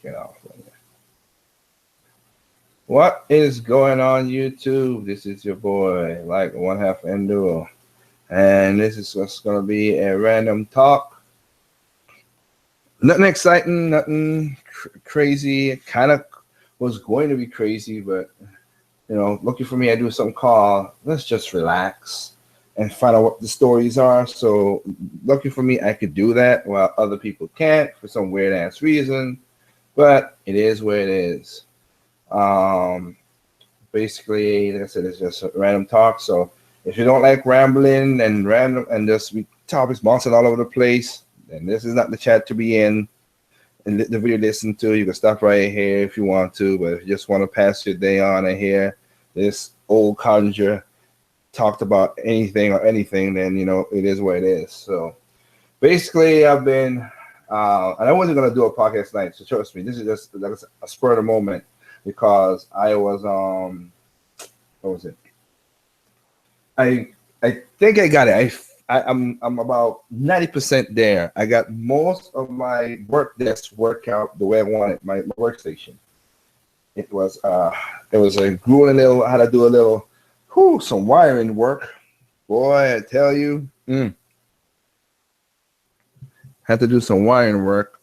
Get off. What is going on, YouTube? This is your boy, like one half Enduro, and this is what's gonna be a random talk. Nothing exciting, nothing crazy. It kind of was going to be crazy, but lucky for me, I do something called let's just relax and find out what the stories are. So lucky for me, I could do that while other people can't for some weird ass reason. But it is where it is. Basically, like I said, it's just a random talk. So if you don't like rambling and random and just topics bouncing all over the place, then this is not the chat to be in. And the video listen to, you can stop right here if you want to. But if you just want to pass your day on and hear this old conjure talked about anything or anything, then it is what it is. So basically, I've been, and I wasn't gonna do a podcast tonight. So trust me, this is just like a spur of the moment because I was what was it? I think I got it. I'm about 90% there. I got most of my work desk workout the way I wanted my workstation. It was a grueling little. I had to do a little, some wiring work. Boy, I tell you, had to do some wiring work.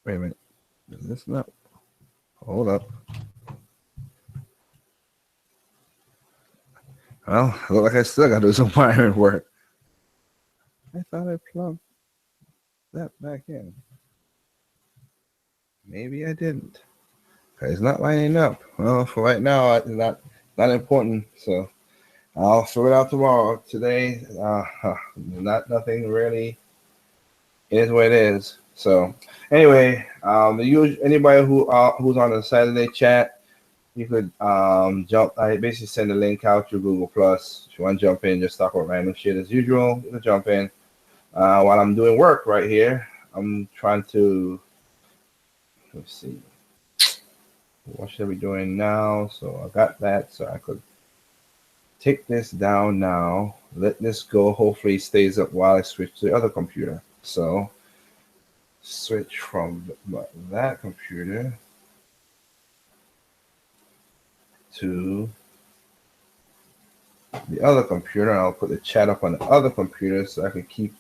Wait a minute, is this not? Hold up. Well, I look like I still got to do some wiring work. I thought I plugged that back in. Maybe I didn't. It's not lining up. Well, for right now, it's not important. So I'll figure it out tomorrow. Today, nothing really. It is what it is. So anyway, anybody who's on the Saturday chat, you could jump. I basically send a link out to Google Plus. If you want to jump in, just talk about random shit as usual. You can jump in. While I'm doing work right here, I'm trying to. Let's see. What should I be doing now? So I got that, so I could take this down now. Let this go. Hopefully, it stays up while I switch to the other computer. So switch from that computer to the other computer. I'll put the chat up on the other computer so I can keep.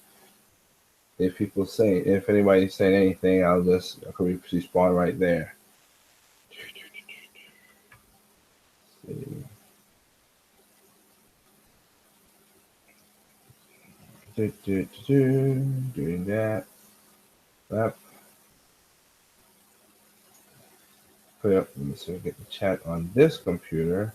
If anybody's saying anything, I could respawn right there. Doing that. Put up. Let me see if I get the chat on this computer.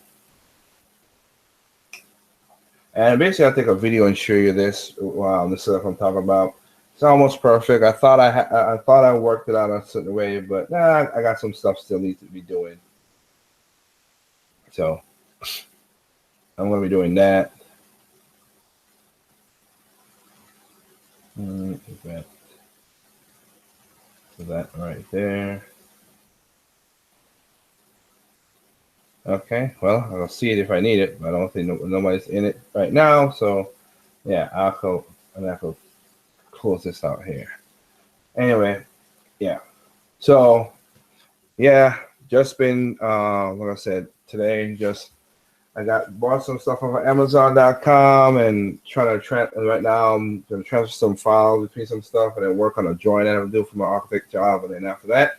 And basically, I'll take a video and show you this. Wow, this stuff I'm talking about. It's almost perfect. I thought I worked it out a certain way, but I got some stuff still needs to be doing. So I'm going to be doing that. So that right there. Okay, well, I'll see it if I need it, but I don't think nobody's in it right now. So yeah, I'll go close this out here. Anyway, yeah. So yeah, just been like I said today, I bought some stuff off of Amazon.com and trying to right now I'm gonna transfer some files between some stuff and then work on a drawing that I'm doing for my architect job, and then after that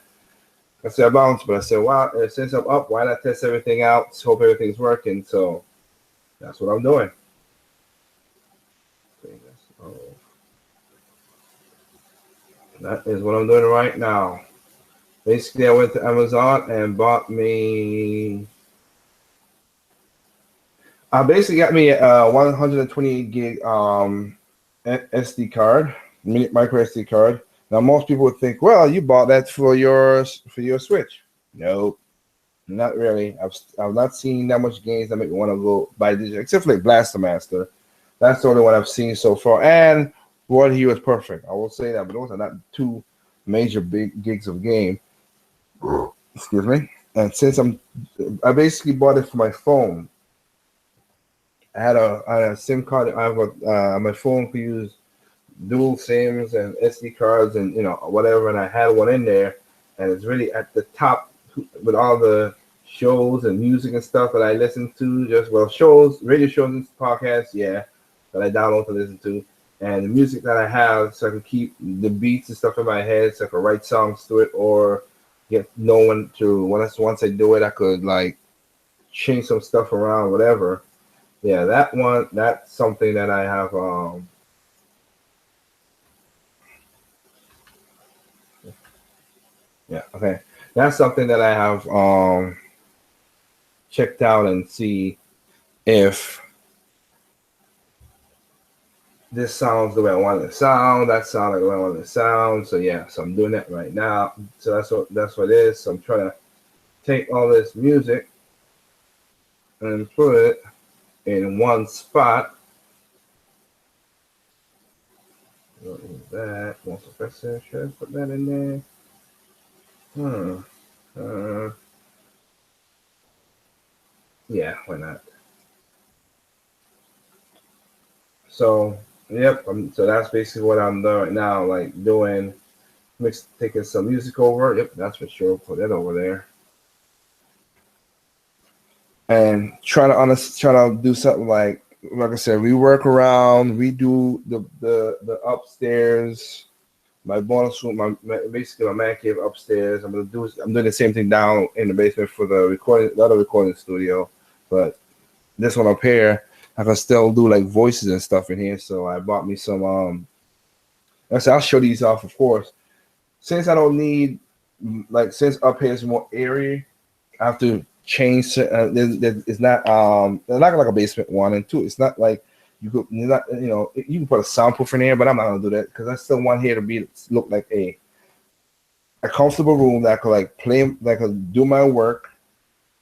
I said I bounced, but I said, wow, since I'm up, why not test everything out? Hope everything's working. So that's what I'm doing. That is what I'm doing right now. Basically, I went to Amazon and bought me. I basically got me a 128 gig SD card, micro SD card. Now, most people would think, well, you bought that for your Switch. No, not really. I've not seen that much games that make me want to go buy this, except for like Blaster Master. That's the only one I've seen so far. And what he was perfect. I will say that, but those are not two major big gigs of game. Excuse me. And since I basically bought it for my phone. I had a SIM card. I have my phone could use dual SIMs and SD cards and whatever, and I had one in there, and it's really at the top with all the shows and music and stuff that I listen to. Just shows, radio shows, and podcasts, yeah, that I download to listen to, and the music that I have, so I can keep the beats and stuff in my head, so I can write songs to it or get knowing to once I do it, I could like change some stuff around, whatever. Yeah, that one, that's something that I have. Yeah, okay, that's something that I have checked out and see if this sounds the way I want it to sound. That sounds like the way I want it to sound. So yeah, so I'm doing that right now. So that's what it is. So I'm trying to take all this music and put it in one spot. What is that? One suppressor. Should I put that in there? Yeah, why not? So yep. So that's basically what I'm doing right now. Like taking some music over. Yep, that's for sure. Put that over there. And try to do something like I said, we work around, we do the upstairs, my bonus room, basically my man cave upstairs. I'm doing the same thing down in the basement for the other recording studio, but this one up here, I can still do like voices and stuff in here. So I bought me some. I'll show these off, of course. Since I don't need since up here is more area, I have to change. It's not like a basement 1 and 2. It's not like you can put a soundproof in here, but I'm not gonna do that because I still want here to look like a comfortable room that I could that I could do my work,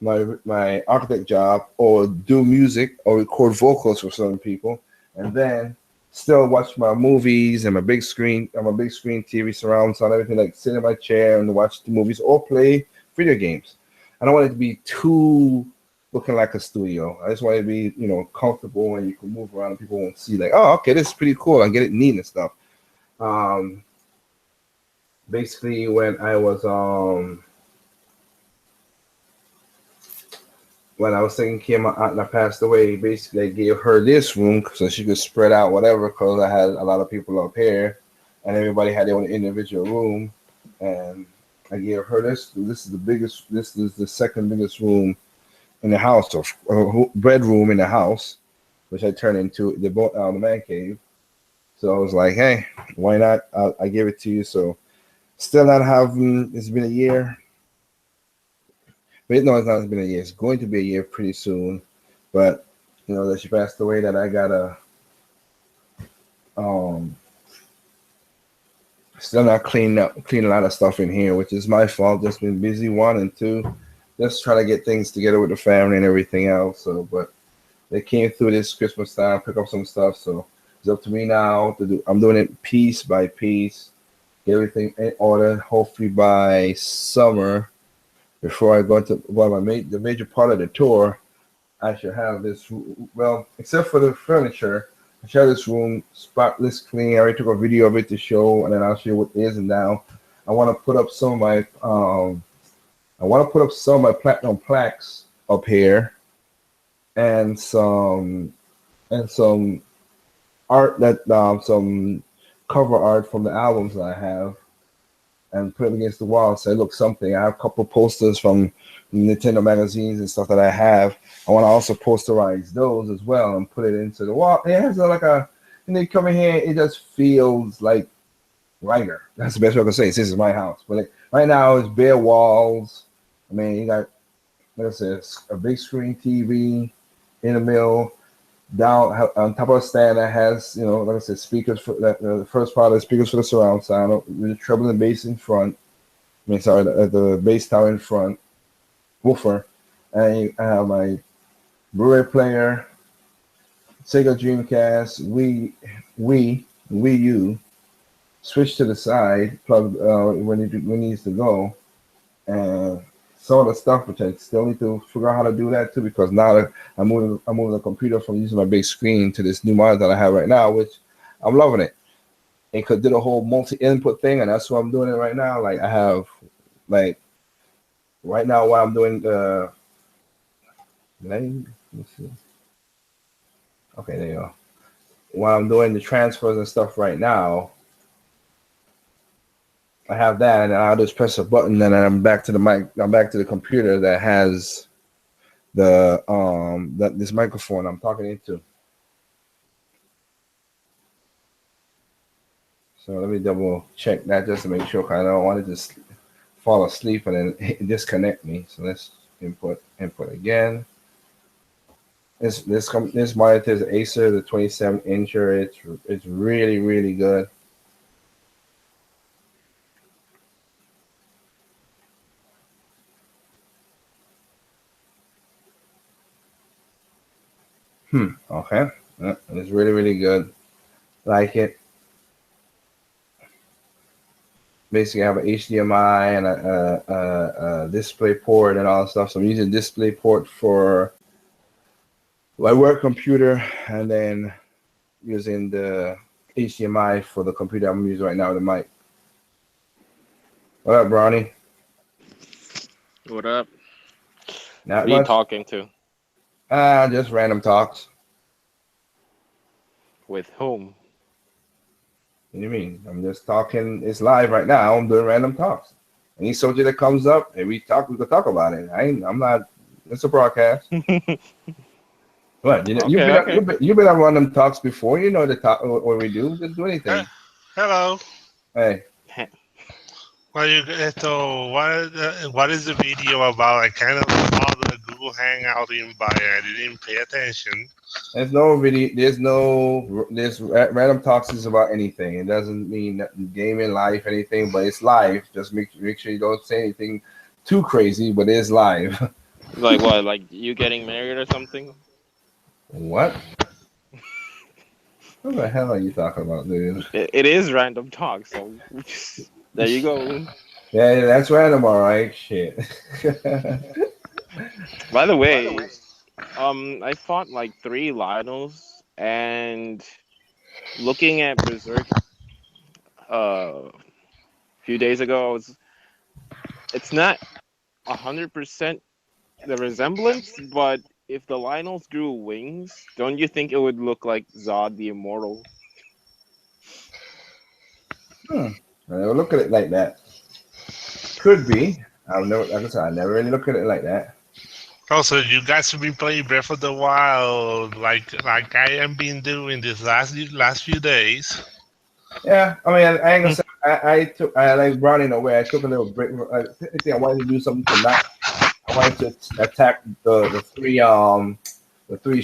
my architect job, or do music or record vocals for certain people, and then still watch my movies and my big screen. I'm a big screen TV surround sound, everything, like sit in my chair and watch the movies or play video games. I don't want it to be too looking like a studio. I just want it to be, comfortable and you can move around and people won't see like, oh, okay, this is pretty cool. I get it neat and stuff. Basically when I was taking care of my aunt and I passed away, basically I gave her this room so she could spread out whatever, because I had a lot of people up here and everybody had their own individual room. And I gave her this. This is the second biggest room in the house, or bedroom in the house, which I turned into the man cave. So I was like, hey, why not? I gave it to you. So still not having, it's been a year. But no, it's not, it's been a year. It's going to be a year pretty soon. But, that she passed away, that I got still not clean a lot of stuff in here, which is my fault. Just been busy, 1 and 2, just trying to get things together with the family and everything else. So, but they came through this Christmas time, pick up some stuff. So it's up to me now to do. I'm doing it piece by piece, get everything in order. Hopefully by summer, before I go into the major part of the tour, I should have this. Well, except for the furniture, I should have this room spotless clean. I already took a video of it to show, and then I'll show you what it is. And now I want to put up some of my platinum plaques up here, and some art some cover art from the albums that I have, and put it against the wall. So it looks something. I have a couple posters from Nintendo magazines and stuff that I have. I want to also posterize those as well and put it into the wall. It has and they come in here, it just feels like lighter. That's the best way I can say it. This is my house. But right now it's bare walls. I mean, you got, like I said, a big screen TV in the middle. Down on top of a stand that has, like I said, speakers for the first part of the speakers for the surround sound, with the treble and bass in front. The bass tower in front, woofer, and I have my Blu-ray player, Sega Dreamcast, Wii U, switch to the side, plug when it needs to go, and some of the stuff which I still need to figure out how to do that too, because now I'm moving the computer from using my big screen to this new monitor that I have right now, which I'm loving it. it could do the whole multi-input thing, and that's what I'm doing it right now. Like I have, like right now, while I'm doing the, let me see. Okay, there you go. While I'm doing the transfers and stuff right now, I have that, and I'll just press a button, and then I'm back to the mic. I'm back to the computer that has the this microphone I'm talking into. So let me double check that just to make sure, because I don't want to just fall asleep and then disconnect me. So let's input again. This monitor is Acer, the 27-incher. It's really, really good. Okay. It's really, really good. Like it. Basically, I have an HDMI and a display port and all that stuff. So I'm using display port for my work computer, and then using the HDMI for the computer I'm using right now, the mic. What up, Brownie? What up? Not Who are you much. talking to? Just random talks. With whom? What do you mean? I'm just talking. It's live right now. I'm doing random talks. Any subject that comes up, and we can talk about it. I'm not. It's a broadcast. What? Okay. You've been on random talks before. You know the talk what we do. Just do anything. Hello. Hey. What is the video about? I kind of saw the Google Hangout invite. I didn't pay attention. There's no video. There's random talks is about anything. It doesn't mean gaming, life, anything, but it's live. Just make sure you don't say anything too crazy, but it's live. Like what? Like you getting married or something? What? What the hell are you talking about, dude? It is random talk, so there you go. Yeah, that's random, all right. Shit. By the way, I fought like 3 Lionels, and looking at Berserk a few days ago, it's not 100% the resemblance, but if the Lionels grew wings, don't you think it would look like Zod the Immortal? I never look at it like that. Could be. Like I said, I never really look at it like that. Also, you guys have been playing Breath of the Wild like I have been doing this last few days. Yeah, I mean, I ain't gonna say I like Brownie in a way. I took a little break. Technically, I wanted to do something tonight. I wanted to attack the three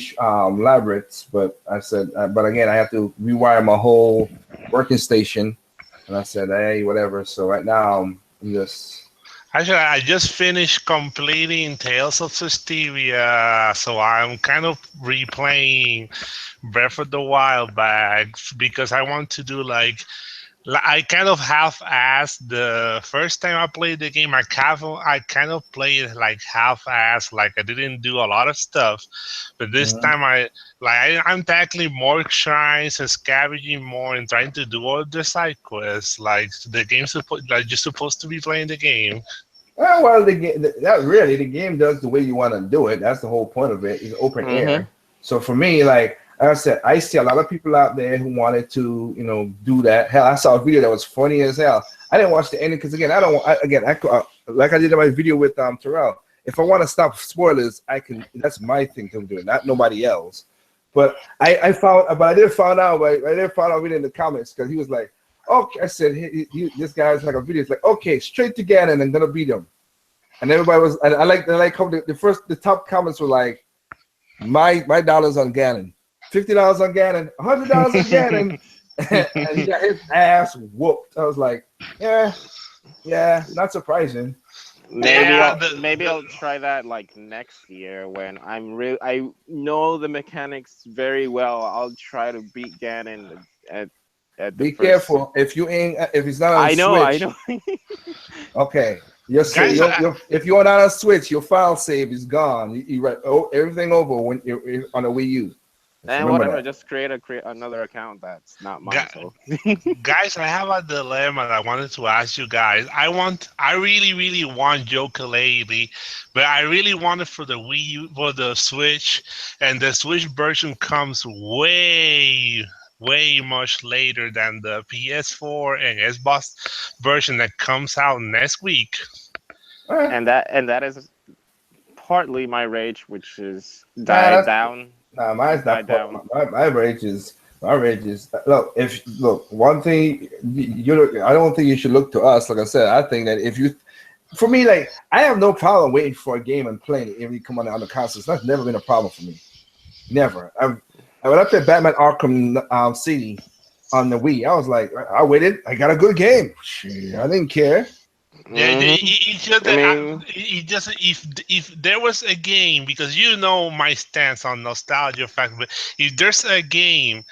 labyrinths, but I said, but again, I have to rewire my whole working station, and I said, hey, whatever. So right now, I'm just. Actually, I just finished completing Tales of Cestivia, so I'm kind of replaying Breath of the Wild back because I want to do I kind of half-assed the first time I played the game. I kind of played like half-assed, like I didn't do a lot of stuff. But this time I'm tackling more shrines and scavenging more and trying to do all the side quests. Like the game's like you're supposed to be playing the game. Well, the game does the way you want to do it. That's the whole point of it. It's open air. So for me, like I said, I see a lot of people out there who wanted to, do that. Hell, I saw a video that was funny as hell. I didn't watch the ending because again, like I did in my video with Terrell. If I want to stop spoilers, I can. That's my thing to do, not nobody else. But I did find out reading in the comments because he was like, okay, I said this guy's like a video. It's like, okay, straight to Ganon and gonna beat him. And everybody was, and I like how the top comments were like, my dollars on Ganon, $50 on Ganon, $100 on Ganon, and he got his ass whooped. I was like, yeah, not surprising. Maybe I'll try that like next year when I know the mechanics very well. I'll try to beat Ganon at Be careful if it's not on Switch. I know. Okay, if you're not on Switch, your file save is gone. You write everything over when you're on a Wii U. Just And remember whatever, that. just create another account that's not mine. Gu- So Guys, I have a dilemma that I wanted to ask you guys. I really, really want Yooka-Laylee, but I really want it for the Wii U, for the Switch, and the Switch version comes way much later than the PS4 and Xbox version that comes out next week. Eh, and that is partly my rage, which is nah, died that's down. nah. It's Mine's not died part. down. My rage is my rage is look. If look, one thing I don't think you should look to us. Like I said, I think that if you, for me, like I have no problem waiting for a game and playing it every come on the consoles. That's never been a problem for me. Never. When I played Batman Arkham City on the Wii, I was like, I waited. I got a good game. Shit, I didn't care. Yeah, Hmm. it's just I that mean, it just if there was a game, because you know my stance on nostalgia factor, but if there's a game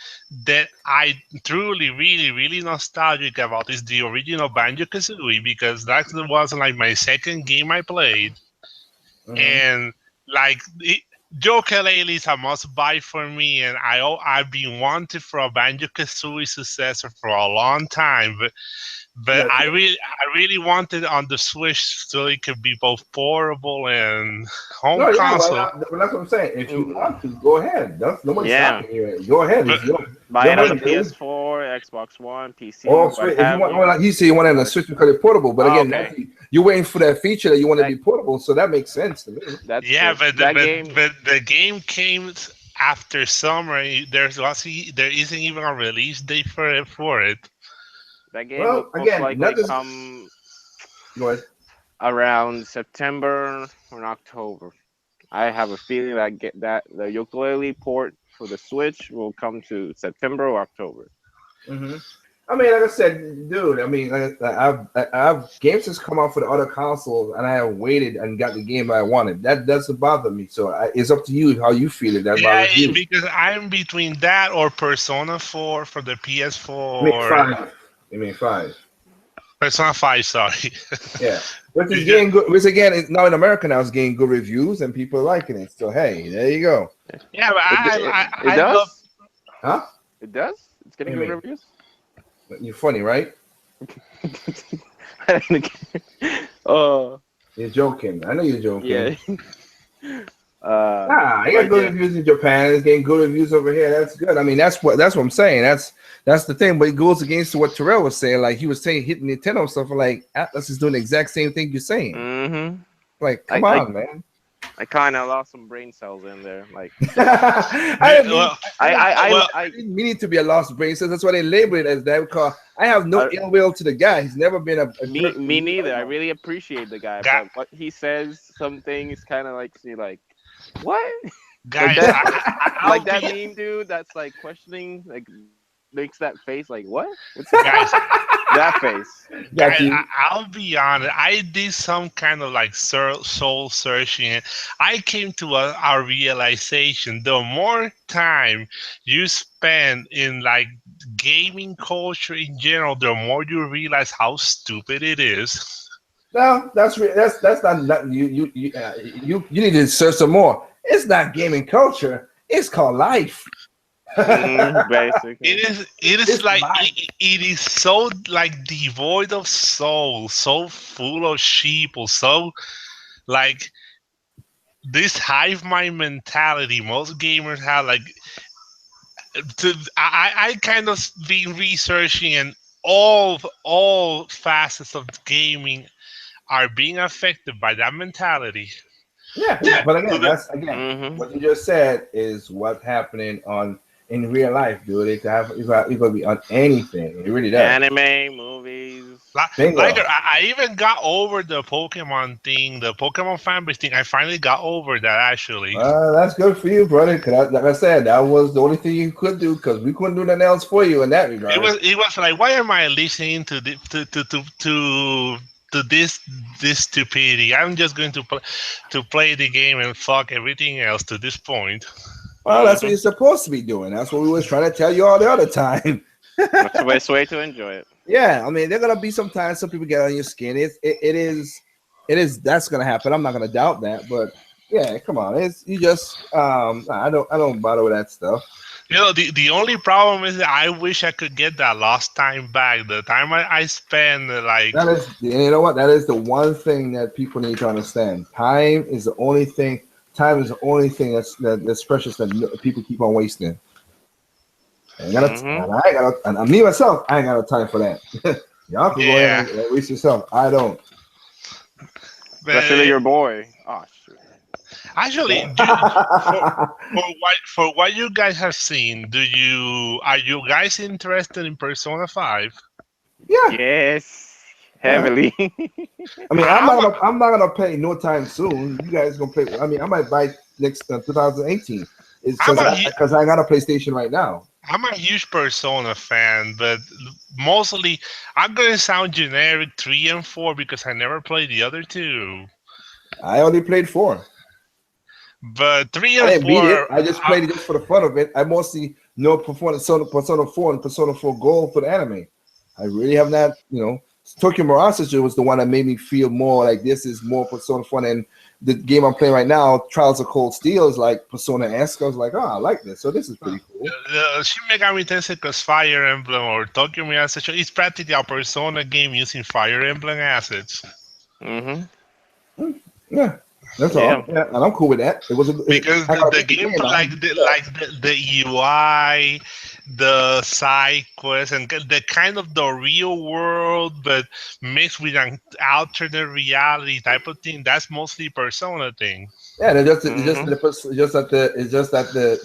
that I truly really nostalgic about is the original Banjo Kazooie, because that was like my second game I played, Hmm. and like Yooka-Laylee is a must buy for me, and I've been wanting for a Banjo Kazooie successor for a long time, but Yeah, I really wanted on the Switch so it could be both portable and home no, yeah, console. but that's what I'm saying. If you mm, want to, go ahead. That's nobody's yeah, stopping you. Go ahead. But buy Your it on money, the dude. PS4, Xbox One, PC, Oh, what sweet. If you have want, well, you. like you say you want it on the But Switch because it's portable, but again, okay, you're waiting for that feature that you want to that be portable, so that makes sense to me. that's yeah, true. but the, That but game, but the game came after summer. There isn't even a release date for it. that game will Well, most again, likely nothing's. come Go ahead. around September or October. I have a feeling that the ukulele port for the Switch will come to September or October. Hmm. I mean, like I said, dude. I mean, I've games has come out for the other consoles, and I have waited and got the game I wanted. That doesn't bother me. So it's up to you how you feel if that Yeah, bothers you. because I'm between that or Persona 4 for the I mean, PS4. five. I mean, five. Persona 5, sorry. Yeah, which is Because getting good. Which again, is now in America now is getting good reviews and people are liking it. So hey, there you go. yeah, but It I love. does. Huh? It does. It's What getting do you good mean? reviews. You're funny, right? Oh You're joking. I know you're joking. yeah. uh, Ah, I got but good yeah, reviews in Japan. It's getting good reviews over here. That's good. I mean, that's what I'm saying. That's the thing. But it goes against what Terrell was saying. Like he was saying, hitting Nintendo stuff. Like Atlas is doing the exact same thing you're saying. hmm Like, I come I on, man. I kind of lost some brain cells in there. Like I didn't mean Well, I I didn't mean it to be a lost brain. So that's why they label it as that. Because I have no I ill will to the guy. He's never been a me jerk to me me. neither. I really appreciate the guy, gu- but what he says, some things kind of like see like what like guys, that I'll like that be meme dude that's like questioning like makes that face like what? What's that? guys. That face. Got Guys, you. I'll be honest. I did some kind of like soul searching. I came to a realization: the more time you spend in like gaming culture in general, the more you realize how stupid it is. No, that's not you need to search some more. It's not gaming culture. It's called life. Basically. It is It's like life. it is so like devoid of soul, so full of sheep, or so like this hive mind mentality most gamers have. Like I kind of been researching, and all facets of gaming are being affected by that mentality. Yeah, but again, To that's again Hmm. what you just said is what's happening on in real life, dude. It's gonna be on anything. It really does. Anime, movies. like Bingo. I even got over the Pokemon thing, the Pokemon fanbase thing. I finally got over that actually. That's good for you, brother. Cause like I said, that was the only thing you could do because we couldn't do nothing else for you in that It regard. was it was like, why am I listening to to this stupidity? I'm just going to play the game and fuck everything else to this point. Well, that's what Hmm. you're supposed to be doing. That's what we was trying to tell you all the other time. That's the best way to enjoy it. Yeah, I mean, they're gonna be sometimes some people get on your skin. It is that's gonna happen. I'm not gonna doubt that, but Yeah, come on. It's you just I don't bother with that stuff. The only problem is that I wish I could get that lost time back. The time I spent like That is, you know what? That is the one thing that people need to understand. Time is the only thing. Time is the only thing that's precious that people keep on wasting. And me myself, I ain't got no time for that. Y'all can go yeah. ahead and waste yourself. I don't. Especially But your boy. Oh shoot. actually, for what you guys have seen, are you guys interested in Persona 5? Yeah, Yes. yeah. Heavily. I mean, I'm a, I'm not gonna pay no time soon. You guys gonna play? I mean, I might buy next 2018. It's I'm a because I got a PlayStation right now. I'm a huge Persona fan, but mostly I'm gonna sound generic 3 and 4 because I never played the other two. I only played 4. But three I and didn't beat it. four, I just played it just for the fun of it. I mostly know Persona 4 and Persona 4 Gold for the anime. I really have not, Tokyo Mirage was the one that made me feel more like this is more Persona 4. And the game I'm playing right now, Trials of Cold Steel, is like Persona-esque. I was like, oh, I like this. So this is pretty cool. Shin Megami Tensei's Fire Emblem or Tokyo Mirage is practically a Persona game using Fire Emblem assets. Mm-hmm. Yeah. That's all. Yeah, and I'm cool with that. It was because the game the UI, the side quest, and the kind of the real world, but mixed with an alternate reality type of thing. That's mostly Persona thing. Yeah, it's just that the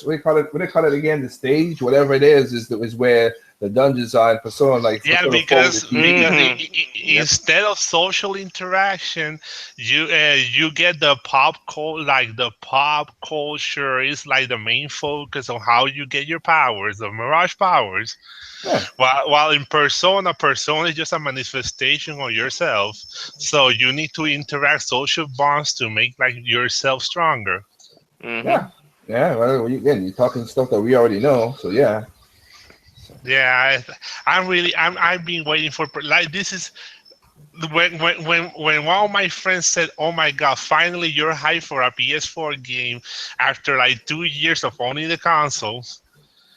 what do you call it? What do they call it again? The stage, whatever it is where the dungeons are in Persona, like yeah, Persona 4 because with the TV. instead of social interaction, you get the pop culture is like the main focus on how you get your powers, the Mirage powers. Yeah. While in Persona is just a manifestation of yourself. So you need to interact social bonds to make like yourself stronger. Mm-hmm. Yeah. Yeah. Well, again, you're talking stuff that we already know. So yeah. Yeah, I've been waiting for like this is when one of my friends said, "Oh my God, finally you're hyped for a PS4 game after like 2 years of owning the console."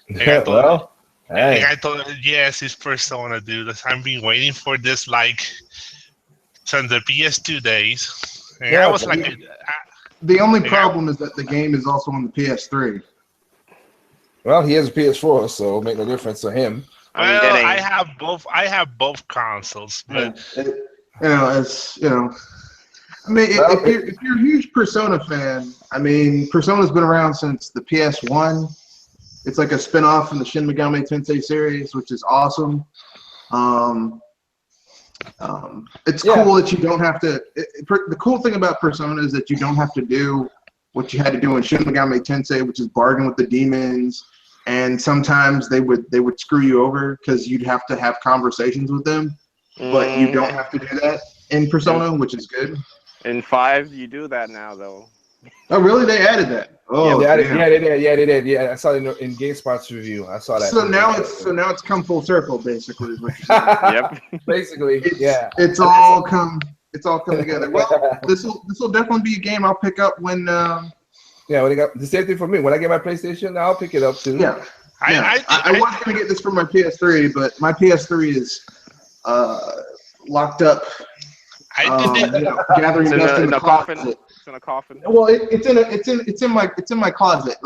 And I told, Well, hey. and I told him, "Yes, it's Persona, dude. I've been waiting for this like since the PS2 days." And Yeah, I was like, the only problem is that the game is also on the PS3. well, he has a PS4, so make no difference to him. "Well, I have both. I have both consoles, but it's I mean, if you're a huge Persona fan, I mean, Persona's been around since the PS1. It's like a spin-off from the Shin Megami Tensei series, which is awesome. It's cool that you don't have to. The cool thing about Persona is that you don't have to do what you had to do in Shin Megami Tensei, which is bargain with the demons. And sometimes they would screw you over because you'd have to have conversations with them, but you don't have to do that in Persona, which is good. In 5, you do that now, though. Oh, really? They added that? Oh, yeah, they did. Yeah, I saw it in GameSpot's review. I saw that. So now it's come full circle, basically. Is what you're saying. Yep. Basically, it's all come together. Well, this will definitely be a game I'll pick up when. Yeah, when they got the same thing for me. When I get my PlayStation, I'll pick it up too. Yeah. I was going to get this for my PS3, but my PS3 is locked up. Gathering dust in the coffin. closet. It's in a coffin. Well, it's in my closet.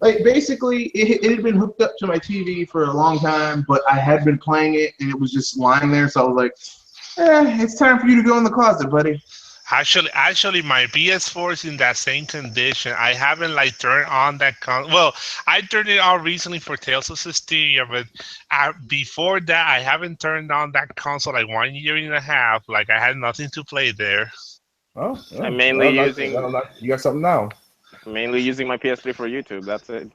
Basically it had been hooked up to my TV for a long time, but I had been playing it and it was just lying there. So I was like, it's time for you to go in the closet, buddy. Actually, my PS4 is in that same condition. I haven't turned on that Well, I turned it on recently for Tales of Systeria, but before that, I haven't turned on that console 1 year and a half. I had nothing to play there. Oh, I'm mainly using. You got something now. Mainly using my PS3 for YouTube. That's it.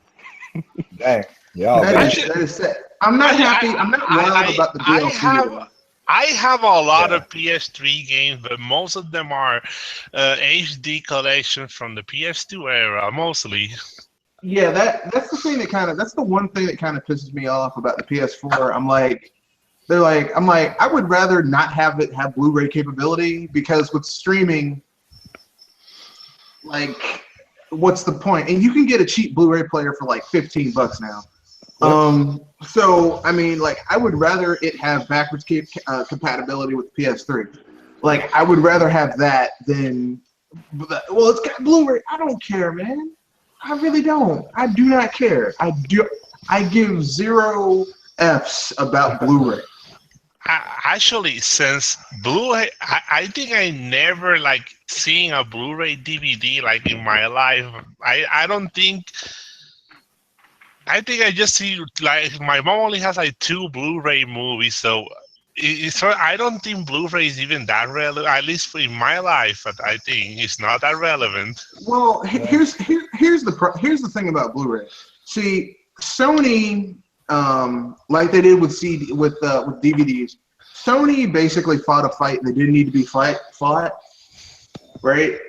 Dang. Yeah. That is it. I'm not happy. I'm not wild about the DLC. I have a lot of PS3 games, but most of them are HD collections from the PS2 era, mostly. Yeah, that's the thing that's the one thing that kind of pisses me off about the PS4. I'm like, I would rather not have it have Blu-ray capability because with streaming, like, what's the point? And you can get a cheap Blu-ray player for like $15 now. So I mean, like, I would rather it have backwards compatibility with PS3. Like, I would rather have that than, well, it's got Blu-ray. I don't care, man. I really don't. I do not care. I give 0 F's about Blu-ray. Actually, since Blu-ray, I think I never like seeing a Blu-ray DVD like in my life. I don't think. I think I just see like my mom only has like 2 Blu-ray movies, so I don't think Blu-ray is even that relevant. At least in my life, but I think it's not that relevant. Well, here's the thing about Blu-ray. See, Sony, like they did with DVDs, Sony basically fought a fight that didn't need to be fought, right?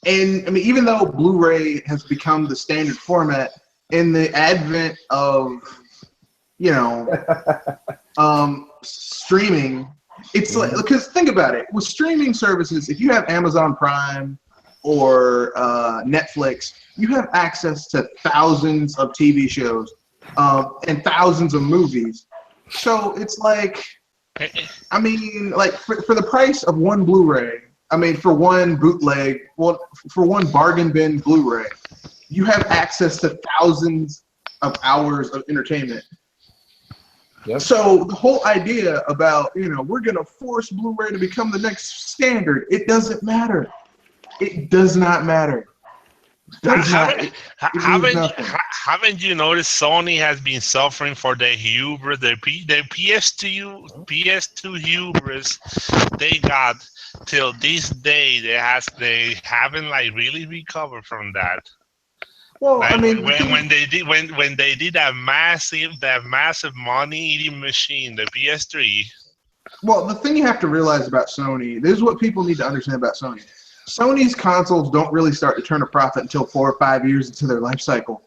And I mean, even though Blu-ray has become the standard format, in the advent of, you know, streaming, it's like, because think about it, with streaming services, if you have Amazon Prime or Netflix, you have access to thousands of TV shows and thousands of movies. So it's like, I mean, like for the price of one Blu-ray, I mean, for one bootleg, well, for one bargain bin Blu-ray, you have access to thousands of hours of entertainment. Yep. So the whole idea about, you know, we're going to force Blu-ray to become the next standard, it doesn't matter. It does not matter. Haven't you noticed Sony has been suffering for their hubris, their PS2 hubris they got till this day? They haven't like really recovered from that. Well, like, I mean, when they did that massive money-eating machine, the PS3. Well, the thing you have to realize about Sony, this is what people need to understand about Sony. Sony's consoles don't really start to turn a profit until 4 or 5 years into their life cycle.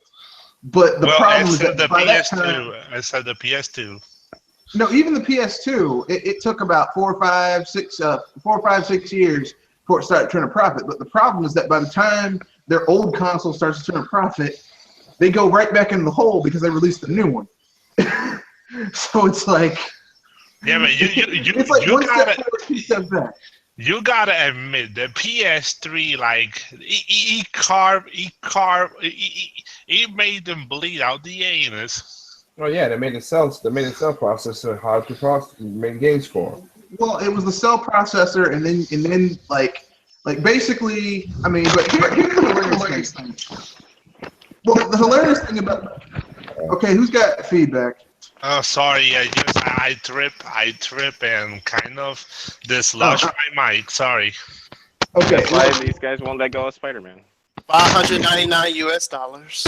But the problem is that by that time, I said the PS2. No, even the PS2, it took about 4 or 5, 6 years before it started to turn a profit. But the problem is that by the time their old console starts to turn a profit, they go right back in the hole because they released a new one. So it's like, yeah, but it's like one step forward, 2 steps back. You gotta admit the PS3, like it made them bleed out the anus. Oh yeah, they made the cell processor hard to process, make games for. Well, it was the cell processor, and then like basically, I mean, but here's the hilarious thing. Well, the hilarious thing about, okay, who's got feedback? Oh, sorry, I trip and kind of dislodge my mic. Sorry. Okay. That's why these guys won't let go of Spider-Man. $599.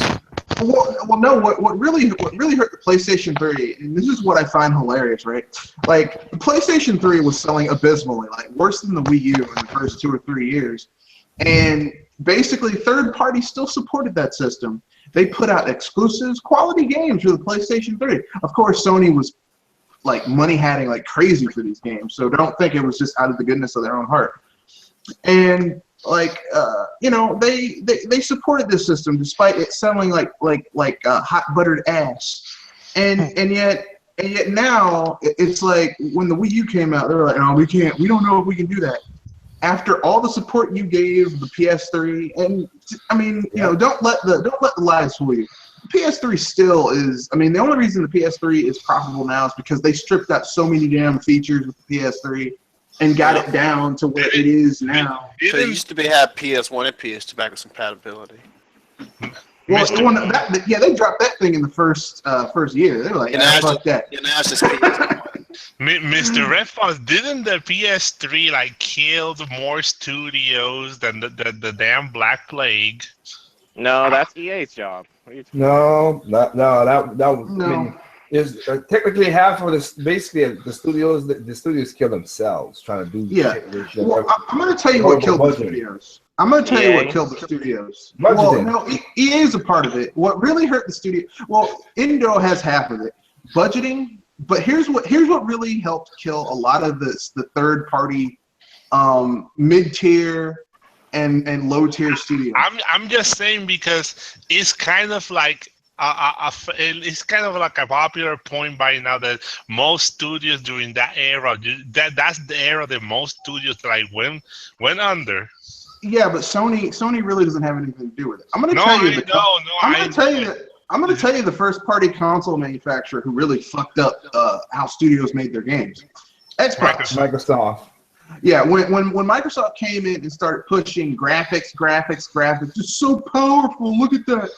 Well, no. What really hurt the PlayStation 3, and this is what I find hilarious, right? Like, the PlayStation 3 was selling abysmally, like worse than the Wii U in the first 2 or 3 years, and basically, third parties still supported that system. They put out exclusives, quality games for the PlayStation 3. Of course, Sony was like money-hatting like crazy for these games, so don't think it was just out of the goodness of their own heart. And like, you know, they supported this system despite it selling like hot buttered ass. And yet now it's like when the Wii U came out, they were like, no, we don't know if we can do that. After all the support you gave the PS3, and I mean, you know, don't let the lies fool you. The PS3 still is. I mean, the only reason the PS3 is profitable now is because they stripped out so many damn features with the PS3 and got it down to where it is now. So it used to have PS1 and PS2 backwards compatibility. Well, they dropped that thing in the first year. They were like, fuck that. And now it's just PS1. Mr. Redfox, didn't the PS3 like kill more studios than the damn Black Plague? No, that's EA's job. No. I mean, is technically half of this. Basically, the studios kill themselves trying to do. Yeah. Well, I'm going to tell you what killed the studios. Well, no, EA is a part of it. What really hurt the studio? Well, Indo has half of it. Budgeting. But here's what really helped kill a lot of the third party, mid-tier and low tier studios. I'm just saying because it's kind of like it's kind of like a popular point by now that most studios during that era, that's the era that most studios like went under. Yeah, but Sony really doesn't have anything to do with it. I'm gonna No, tell you. I'm gonna tell you the first party console manufacturer who really fucked up how studios made their games. Xbox. Microsoft. Yeah, when Microsoft came in and started pushing graphics, it's so powerful. Look at that.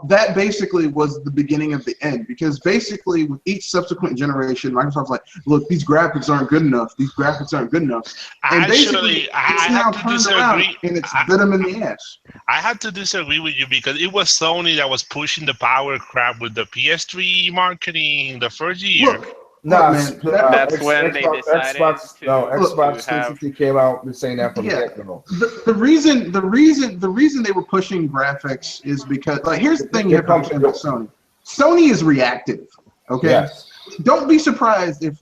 That basically was the beginning of the end, because basically with each subsequent generation, Microsoft's like, look, these graphics aren't good enough. And Actually, I have to disagree. And it's bit them in the ass. I have to disagree with you because it was Sony that was pushing the power crap with the PS3 marketing the first year. Look, No, man, that's when they decided Xbox to Xbox have 360 came out and saying that from the get-go. The reason they were pushing graphics is because, like, here's the thing you have to understand about Sony. Sony is reactive. Okay. Yes. Don't be surprised if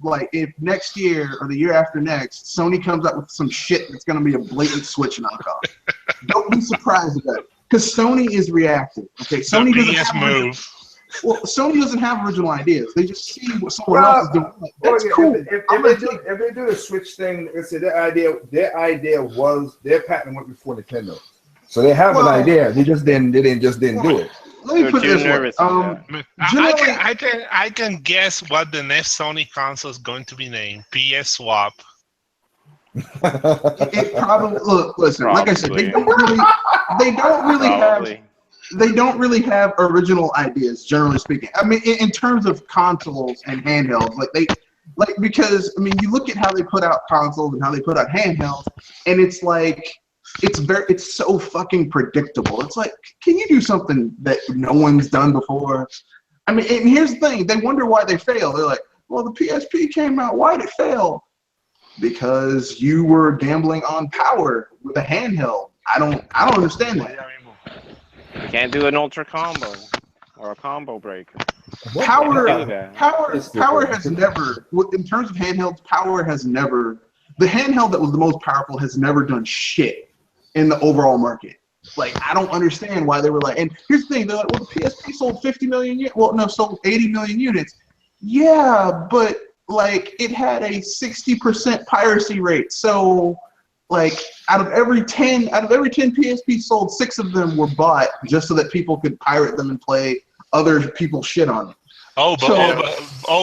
next year or the year after next, Sony comes up with some shit that's going to be a blatant Switch knockoff. Don't be surprised at that, because Sony is reactive. Okay, Sony doesn't have move. Well, Sony doesn't have original ideas. They just see what someone else is doing. Like, that's cool. If they do the Switch thing, like I said, their idea was their patent went before Nintendo, so they have an idea. They didn't do it. Let me put it this way. I can guess what the next Sony console is going to be named. PS Swap. It probably listen. Probably. Like I said, they don't really have original ideas, generally speaking. I mean, in terms of consoles and handhelds, because I mean, you look at how they put out consoles and how they put out handhelds, and it's like it's so fucking predictable. It's like, can you do something that no one's done before? I mean, and here's the thing: they wonder why they fail. They're like, well, the PSP came out. Why did it fail? Because you were gambling on power with a handheld. I don't understand that. You can't do an ultra combo or a combo breaker. Power has never, in terms of handhelds, power has never, the handheld that was the most powerful has never done shit in the overall market. Like, I don't understand why they were like, and here's the thing, they're like, well, the PSP sold 50 million units. Well, no, sold 80 million units. Yeah, but like, it had a 60% piracy rate. So, like, out of every 10 PSP sold, 6 of them were bought just so that people could pirate them and play other people's shit on it.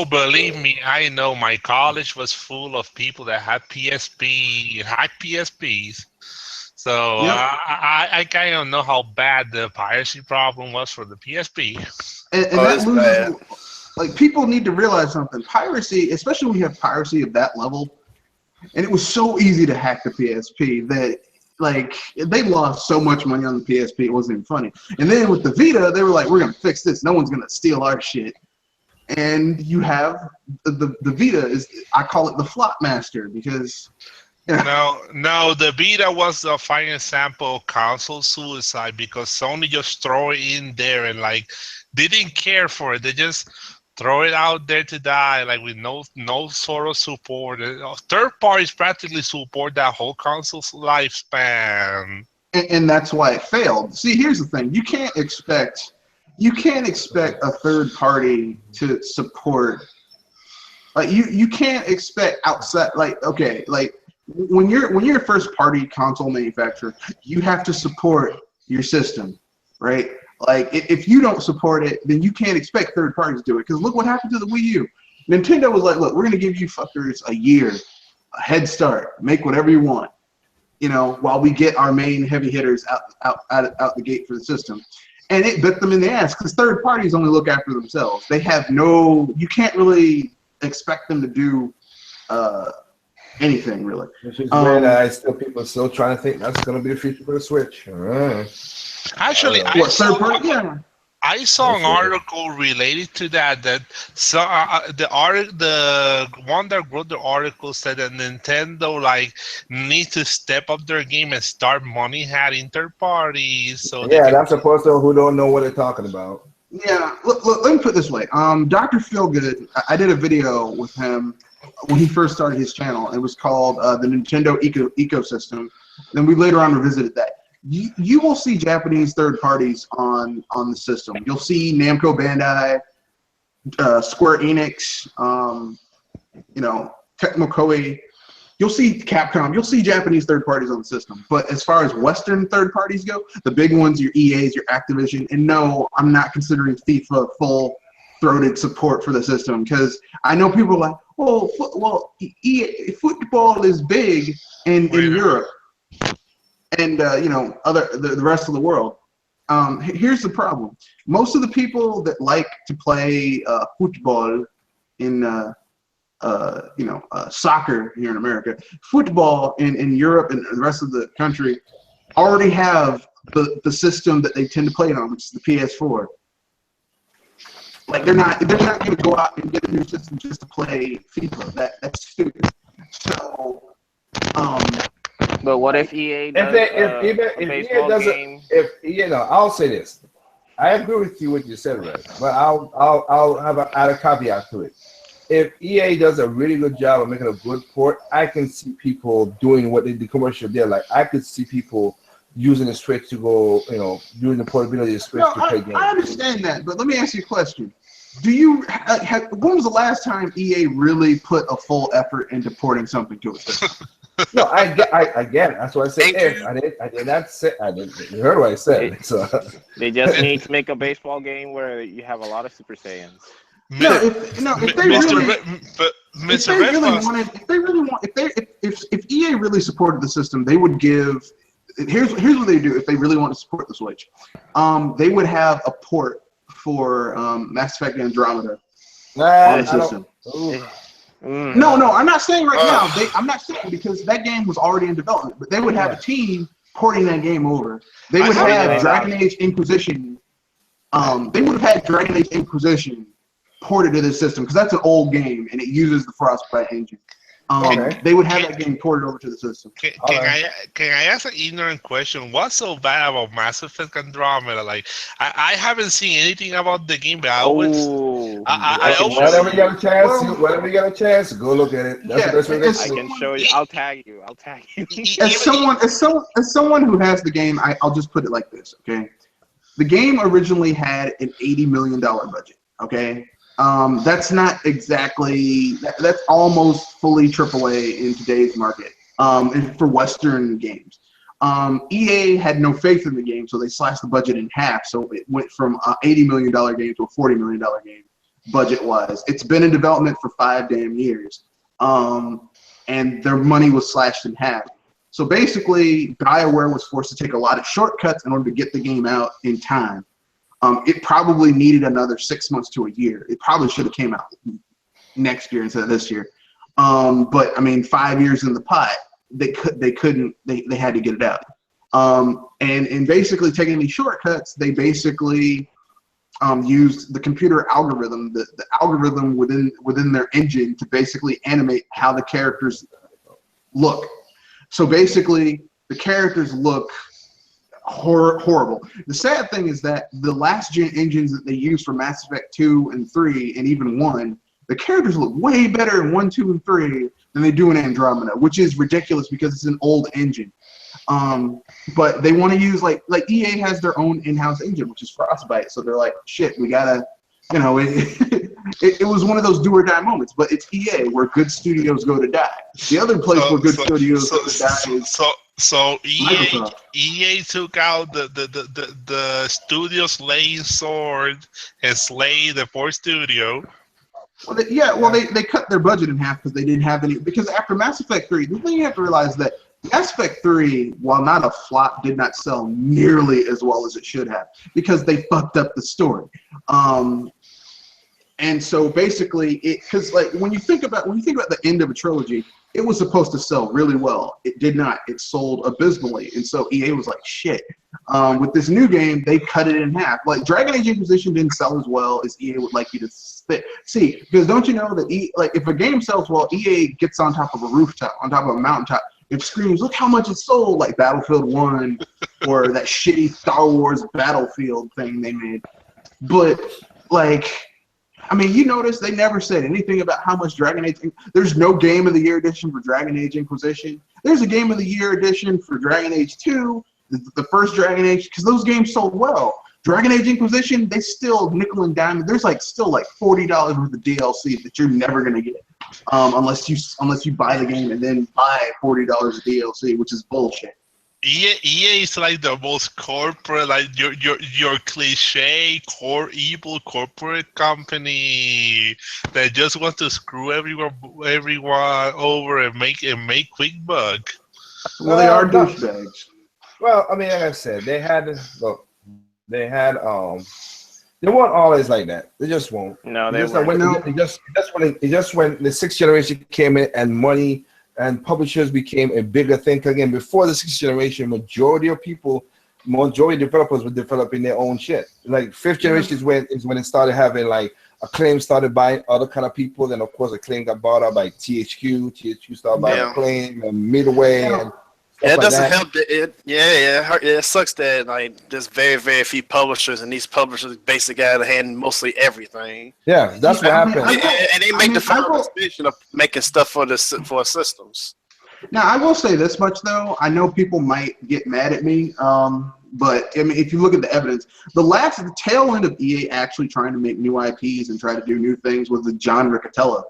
Believe me, I know my college was full of people that had hacked PSPs. So yeah. I kind of know how bad the piracy problem was for the PSP. And that loses, like, people need to realize something. Piracy, especially when you have piracy of that level, and it was so easy to hack the PSP that, like, they lost so much money on the PSP, it wasn't even funny. And then with the Vita, they were like, we're going to fix this. No one's going to steal our shit. And you have the Vita is, I call it the flop master, because... You know. No, the Vita was a fine example of console suicide, because Sony just throw it in there and, like, they didn't care for it. They just throw it out there to die, like, with no sort of support. Third parties practically support that whole console's lifespan. And that's why it failed. See, here's the thing: you can't expect a third party to support. Like, you can't expect outside. Like, okay, like, when you're a first party console manufacturer, you have to support your system, right? Like, if you don't support it, then you can't expect third parties to do it. Because look what happened to the Wii U. Nintendo was like, look, we're going to give you fuckers a year, a head start, make whatever you want, you know, while we get our main heavy hitters out the gate for the system. And it bit them in the ass, because third parties only look after themselves. They have you can't really expect them to do anything, really. Which is when people are still trying to think that's going to be the future for the Switch. Actually, I saw an article related to that. The one that wrote the article said that Nintendo, like, needs to step up their game and start money having third parties. So yeah, that's a person who don't know what they're talking about. Yeah, look, let me put it this way. Dr. Feelgood, I did a video with him when he first started his channel. It was called the Nintendo Ecosystem. Then we later on revisited that. You will see Japanese third parties on the system. You'll see Namco Bandai, Square Enix, Tecmo Koei. You'll see Capcom. You'll see Japanese third parties on the system. But as far as Western third parties go, the big ones, your EAs, your Activision, and no, I'm not considering FIFA full-throated support for the system because I know people are like, EA football is big in Europe and the rest of the world. Here's the problem: most of the people that like to play football in soccer here in America, football in Europe and the rest of the country already have the system that they tend to play it on, which is the PS4. Like they're not going to go out and get a new system just to play FIFA. That's stupid. So, but what if EA does a baseball game? I'll say this. I agree with you what you said, Red, but I'll add a caveat to it. If EA does a really good job of making a good port, I can see people doing what the commercial did. Like I could see people using the Switch to go, using the portability of the Switch to play games. I understand that, but let me ask you a question. Do you when was the last time EA really put a full effort into porting something to a system? No, again, that's what I said. I did not say. You heard what I said. They just need to make a baseball game where you have a lot of Super Saiyans. If EA really supported the system, they would give. Here's what they do if they really want to support the Switch. They would have a port for Mass Effect Andromeda on the system. No, I'm not saying right now. I'm not saying because that game was already in development, but they would have a team porting that game over. They would have Dragon Age Inquisition. They would have had Dragon Age Inquisition ported to this system because that's an old game and it uses the Frostbite engine. They would have that game ported over to the system. Can I ask an ignorant question? What's so bad about Mass Effect Andromeda? Like, I haven't seen anything about the game, but I always. Whenever you get a chance, go look at it. That's the best way I can show you. I'll tag you. As someone who has the game, I'll just put it like this. Okay, the game originally had an $80 million budget. Okay. That's not exactly. That's almost fully AAA in today's market. For Western games, EA had no faith in the game, so they slashed the budget in half. So it went from an $80 million game to a $40 million game, budget-wise. It's been in development for 5 damn years, and their money was slashed in half. So basically, BioWare was forced to take a lot of shortcuts in order to get the game out in time. It probably needed another 6 months to a year. It probably should have came out next year instead of this year. But I mean, 5 years in the pot, they had to get it out. And in basically taking these shortcuts, they basically used the computer algorithm, the algorithm within their engine to basically animate how the characters look. So basically, the characters look horrible. The sad thing is that the last gen engines that they used for Mass Effect 2 and 3 and even 1, the characters look way better in 1, 2, and 3 than they do in Andromeda, which is ridiculous because it's an old engine. But they want to use like EA has their own in-house engine, which is Frostbite. So they're like, shit, we gotta, it was one of those do or die moments. But it's EA, where good studios go to die. The other place where good studios go to die is. So EA took out the studio slaying sword and slay the fourth studio. Well, they cut their budget in half because they didn't have any. Because after Mass Effect 3, the thing you have to realize that Mass Effect 3, while not a flop, did not sell nearly as well as it should have because they fucked up the story. And so basically, because like when you think about the end of a trilogy, it was supposed to sell really well. It did not. It sold abysmally. And so EA was like, shit. With this new game, they cut it in half. Like Dragon Age Inquisition didn't sell as well as EA would like you to see. Because don't you know that if a game sells well, EA gets on top of a rooftop, on top of a mountaintop, and screams, look how much it sold, like Battlefield 1 or that shitty Star Wars Battlefield thing they made. But, like, I mean, you notice they never said anything about how much Dragon Age. There's no Game of the Year edition for Dragon Age Inquisition. there's a Game of the Year edition for Dragon Age 2, the first Dragon Age, because those games sold well. Dragon Age Inquisition, they still nickel and dime. There's still $40 worth of DLC that you're never gonna get, unless you buy the game and then buy $40 of DLC, which is bullshit. EA is like the most corporate, like your cliche evil corporate company that just wants to screw everyone over and make quick buck. Well, they are douchebags. Well, I mean, like I said, they weren't always like that. They just won't. No, they weren't. It just when the sixth generation came in and money and publishers became a bigger thing. Again, before the sixth generation, majority of developers were developing their own shit. Like fifth generation is when it started having Acclaim started buying other kind of people. Then of course Acclaim got bought out by THQ. THQ started buying Acclaim and Midway and it doesn't help. It sucks that there's very, very few publishers, and these publishers basically got to hand mostly everything. Yeah, that's what happened. And they make the final decision of making stuff for systems. Now, I will say this much though. I know people might get mad at me, but I mean, if you look at the evidence, the tail end of EA actually trying to make new IPs and try to do new things was with John Riccitiello.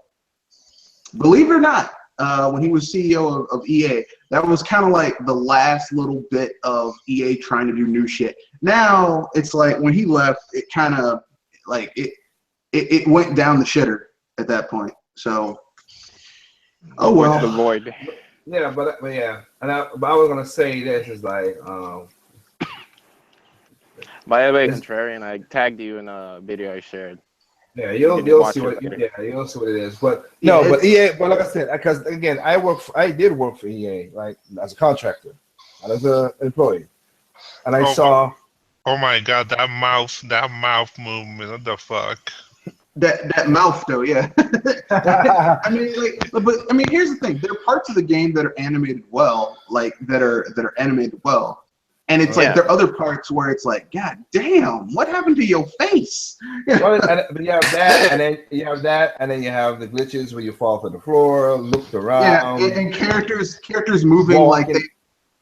Believe it or not. When he was CEO of EA, that was kind of like the last little bit of EA trying to do new shit. Now it's like when he left, it kind of it went down the shitter at that point. So, oh well. The void. Yeah, but yeah, but I was gonna say this is By the way, Contrarian, I tagged you in a video I shared. Yeah, you'll see what it is. But but EA. But like I said, because again, I did work for EA, as a contractor, and as an employee, and I saw. Oh my God, that mouth movement! What the fuck? That mouth though, yeah. I mean, here's the thing: there are parts of the game that are animated well, that are animated well. And it's there are other parts where it's God damn, what happened to your face? Well, but you have that, and then you have you have the glitches where you fall to the floor, look around. Yeah, and characters moving walking.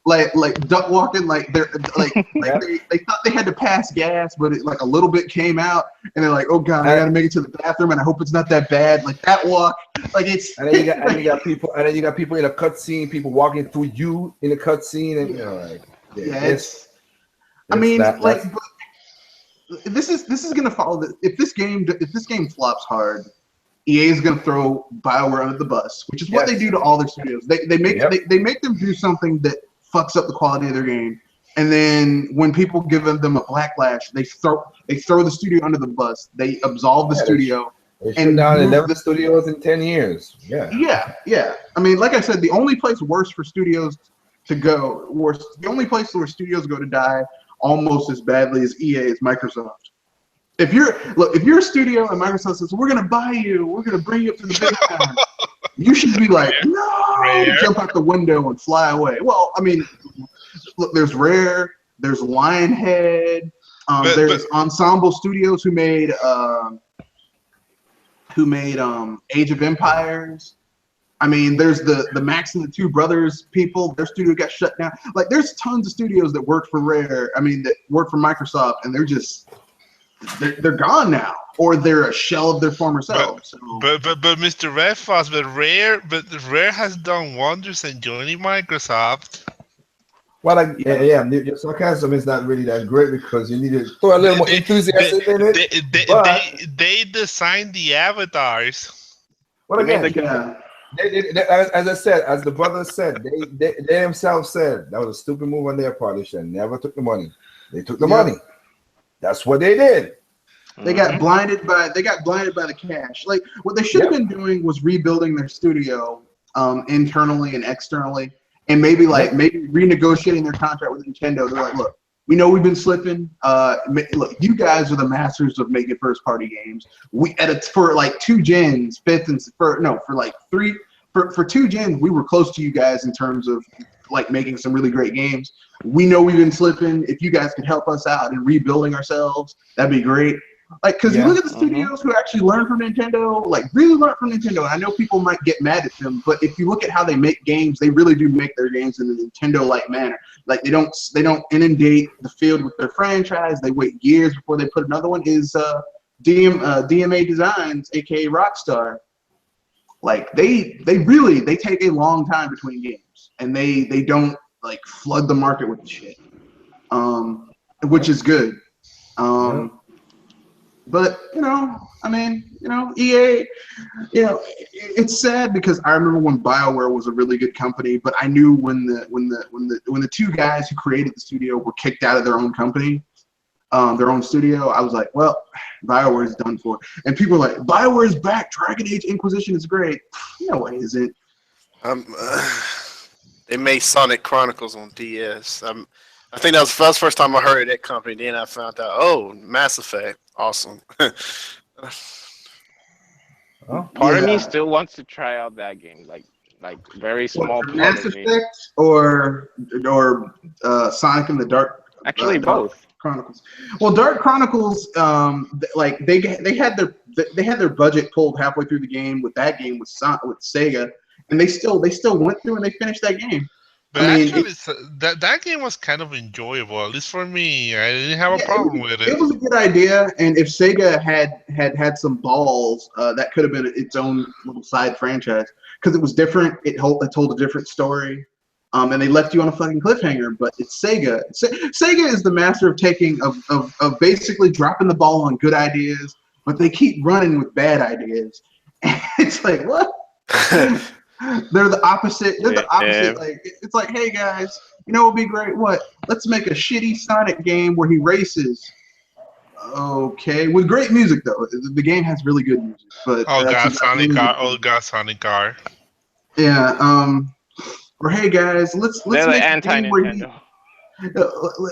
like duck walking, they're they thought they had to pass gas, but a little bit came out, and they're like, oh God, I gotta make it to the bathroom, and I hope it's not that bad. That walk, it's. And then you got people in a cutscene, people walking through you in a cutscene, and it's this is gonna follow if this game flops hard, EA is gonna throw BioWare under the bus, which is what they do to all their studios. They make them do something that fucks up the quality of their game, and then when people give them a backlash, they throw the studio under the bus. They absolve the studio. They shut down 11 studios in 10 years. Yeah. I mean, like I said, the only place worse for studios to go, the only place where studios go to die almost as badly as EA is Microsoft. If you're a studio and Microsoft says, we're gonna buy you, we're gonna bring you up to the big time, you should be like, no, jump out the window and fly away. Well, I mean, look, there's Rare, there's Lionhead, there's Ensemble Studios who made Age of Empires. I mean, there's the Max and the Two Brothers people. Their studio got shut down. There's tons of studios that work for Rare. I mean, that work for Microsoft, and they're gone now, or they're a shell of their former selves. But Mr. Redfoss, Rare has done wonders in joining Microsoft. Well, your sarcasm is not really that great because you need to throw a little more enthusiasm in it. They designed the avatars. Well, again, as I said, as the brothers said, they themselves said that was a stupid move on their part. They should never took the money. They took the money. That's what they did. They got blinded by the cash. What they should have been doing was rebuilding their studio internally and externally, and maybe renegotiating their contract with Nintendo. They're like, look, we know we've been slipping. Look, you guys are the masters of making first-party games. For 2 gens, for 2 gens, we were close to you guys in terms of making some really great games. We know we've been slipping. If you guys could help us out in rebuilding ourselves, that'd be great. Like, because you look at the studios who actually learn from Nintendo, like really learn from Nintendo. And I know people might get mad at them, but if you look at how they make games, they really do make their games in a Nintendo-like manner. Like they don't inundate the field with their franchise. They wait years before they put another one. Is DMA Designs, aka Rockstar. Like they take a long time between games, and they don't like flood the market with shit, which is good. But I mean, EA, it's sad because I remember when BioWare was a really good company, but I knew when the two guys who created the studio were kicked out of their own company, their own studio, I was like, well, BioWare is done for. And people are like, BioWare is back. Dragon Age Inquisition is great. No, it isn't. They made Sonic Chronicles on DS. I think that was the first time I heard of that company. Then I found out, oh, Mass Effect, awesome. Part of me still wants to try out that game, like very small part Mass of me. Effect or Sonic and the Dark. Actually, both. Chronicles. Well, Dark Chronicles, like they had their budget pulled halfway through the game with that game with Sega, and they still went through and they finished that game. But actually, that game was kind of enjoyable, at least for me. I didn't have a problem with it. It was a good idea, and if Sega had some balls, that could have been its own little side franchise because it was different. It told a different story, and they left you on a fucking cliffhanger. But it's Sega. Sega is the master of of basically dropping the ball on good ideas, but they keep running with bad ideas. And it's like what? They're the opposite. They're the opposite. Like it's like, hey guys, it would be great. What? Let's make a shitty Sonic game where he races. Okay, with great music though. The game has really good music. But Sonic Car. Oh God, Sonic Car. Yeah. Or hey guys, let's They're make the anti-Nintendo.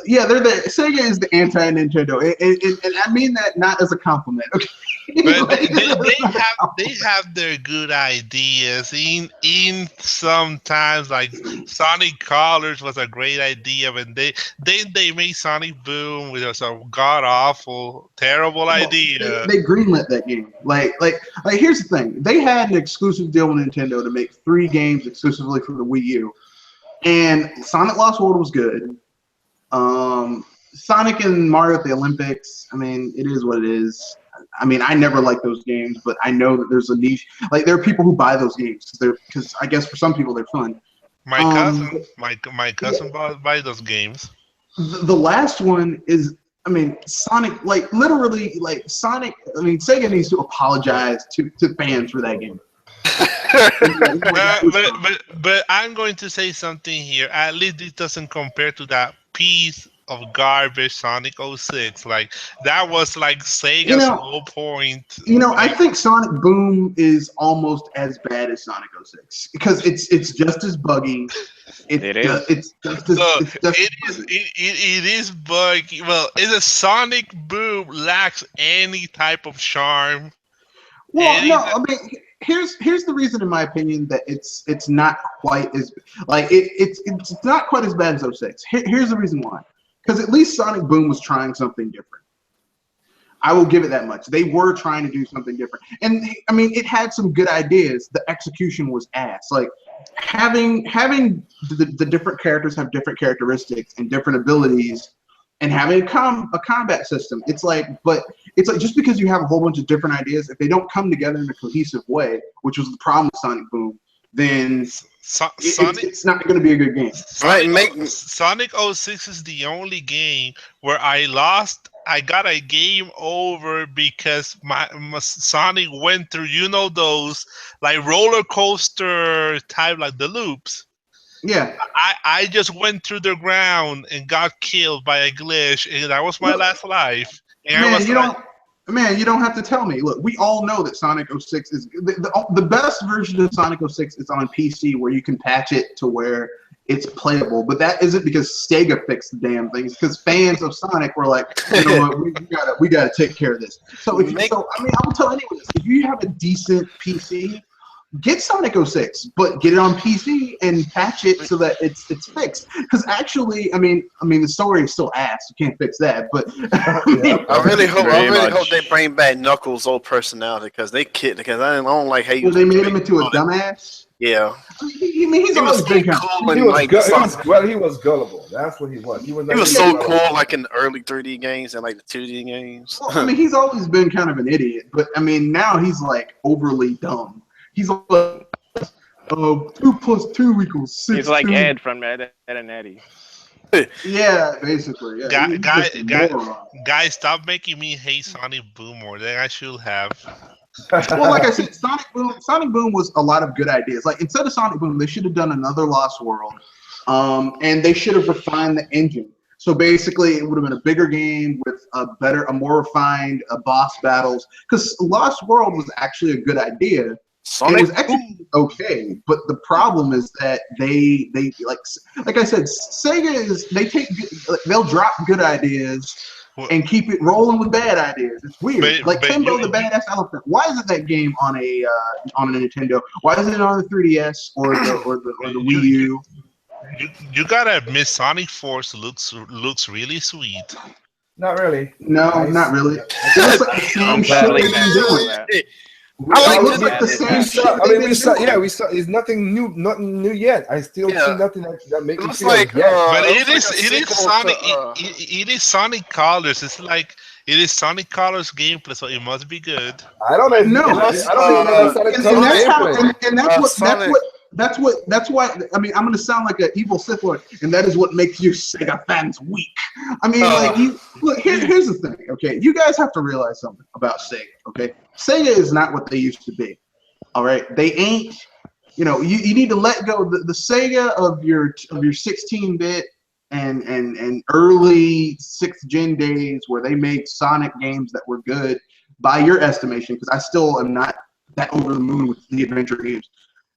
Yeah, Sega is the anti-Nintendo, and I mean that not as a compliment. Okay. But they have their good ideas. In sometimes like Sonic Colors was a great idea, but they made Sonic Boom, which was a god awful, terrible idea. They greenlit that game. Like here's the thing: they had an exclusive deal with Nintendo to make 3 games exclusively for the Wii U, and Sonic Lost World was good. Sonic and Mario at the Olympics, I mean, it is what it is. I mean, I never liked those games, but I know that there's a niche. Like, there are people who buy those games because I guess for some people they're fun. My cousin buy those games. The last one is, I mean, Sonic, like literally, like Sonic. I mean, Sega needs to apologize to fans for that game. But I'm going to say something here. At least it doesn't compare to that piece of garbage Sonic 06. Like that was like Sega's low point. I think Sonic Boom is almost as bad as Sonic 06 because it's just as buggy. It is buggy. Well, it's a Sonic Boom lacks any type of charm. Well, no, I mean, here's the reason, in my opinion, that it's not quite as like it's not quite as bad as 06. Here's the reason why. Because at least Sonic Boom was trying something different. I will give it that much. They were trying to do something different. And I mean, it had some good ideas. The execution was ass. Like having the different characters have different characteristics and different abilities and having a combat system. It's like just because you have a whole bunch of different ideas, if they don't come together in a cohesive way, which was the problem with Sonic Boom, then it's not going to be a good game. Sonic 06 is the only game where I got a game over because my Sonic went through, those like roller coaster type, like the loops. Yeah. I just went through the ground and got killed by a glitch, and that was my last life. And you don't have to tell me. Look, we all know that Sonic 06 is the best version of Sonic 06 is on PC where you can patch it to where it's playable. But that isn't because Sega fixed the damn things. Because fans of Sonic were like, you know what, we gotta take care of this. So I will tell anyone this: if you have a decent PC, get Sonic 06, but get it on PC and patch it so that it's fixed. Because actually, I mean, the story is still ass. You can't fix that. But I really hope much. they bring back Knuckles' old personality because I don't like how they made him into a dumbass. Yeah. He's always been kind of. He was gullible. That's what he was. He was so cool, like in the early 3D games and like the 2D games. Well, I mean, he's always been kind of an idiot, but I mean, now he's like overly dumb. He's like, 2 + 2 = 6. He's like Ed from Ed and Eddie. Yeah, basically. Yeah. Guys, stop making me hate Sonic Boom more than I should have. Well, like I said, Sonic Boom was a lot of good ideas. Like instead of Sonic Boom, they should have done another Lost World, and they should have refined the engine. So basically, it would have been a bigger game with a more refined boss battles. Because Lost World was actually a good idea. It was actually okay, but the problem is that they like I said, Sega they'll drop good ideas and keep it rolling with bad ideas. It's weird. Like Timbo the Badass Elephant. Why isn't that game on a Nintendo? Why isn't it on the 3DS or the Wii U? You gotta admit, Sonic Force looks really sweet. Not really. No, not really. It looks like the same shit they've been doing. I like the same shit. I mean, we saw. It's nothing new yet. I still see nothing that makes me feel like, but it is Sonic. It is Sonic Colors. It's like it is Sonic Colors gameplay, so it must be good. I don't know. I don't know Sonic Colors gameplay. That's why. I mean, I'm gonna sound like an evil Sith Lord, and that is what makes you Sega fans weak. I mean, look. Here's the thing. Okay, you guys have to realize something about Sega. Okay, Sega is not what they used to be. All right, they ain't. You know, you need to let go the Sega of your 16-bit and early 6th gen days where they made Sonic games that were good by your estimation. Because I still am not that over the moon with the adventure games.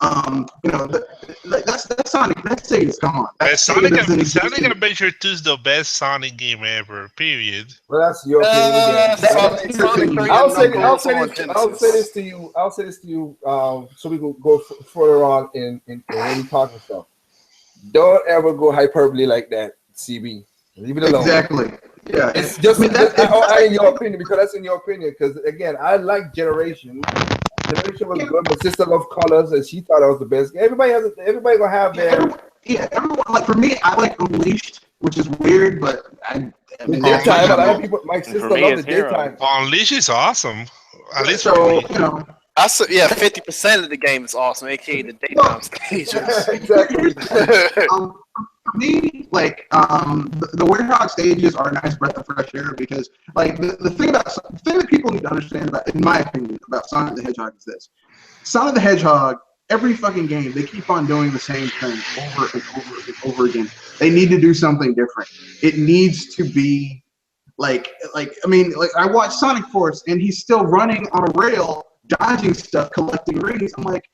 You know, that's Sonic. That Sega's gone. Sonic Adventure 2 is the best Sonic game ever. Period. Well, that's your opinion. I'll say this to you. So we can go further on in when we talk and stuff. Don't ever go hyperbole like that, CB. Leave it alone. Exactly. Yeah. It's just in your opinion, because that's in your opinion. Because again, I like Generation. Generation was good. My sister loved Colors, and she thought it was the best. Everybody gonna have their. Yeah, everyone. Like for me, I like Unleashed, which is weird, but I mean, daytime. A lot of people. My sister loved the daytime. Unleashed is awesome. At least so you know. 50% of the game is awesome, aka the daytime stages. Exactly. For me, like the Werehog stages are a nice breath of fresh air because, like, the thing that people need to understand about, in my opinion, about Sonic the Hedgehog is this: Sonic the Hedgehog, every fucking game, they keep on doing the same thing over and over and over again. They need to do something different. It needs to be like I watched Sonic Force, and he's still running on a rail, dodging stuff, collecting rings. I'm like,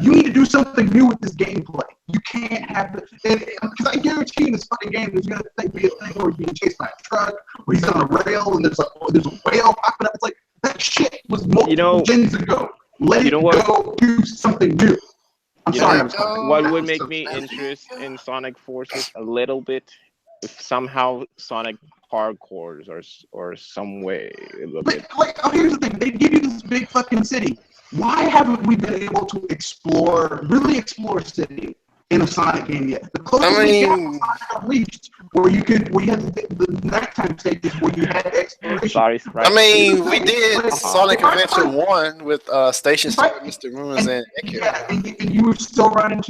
you need to do something new with this gameplay. You can't have because I guarantee in this fucking game there's gonna be a thing where he's being chased by a truck, or he's on a rail and there's a whale popping up. It's like that shit was multiple gens ago. Let it go, do something new. I'm sorry. What would make me interested in Sonic Forces a little bit if somehow Sonic parkours or some way a little bit. Like, here's the thing: they give you this big fucking city. Why haven't we been able to really explore city in a Sonic game yet? The closest we got was Sonic Unleashed, where you had the nighttime stages where you had exploration. Sorry, right. I mean, we did Sonic Adventure 1 with Station Star, Mr. Ruins, and yeah, and you were still running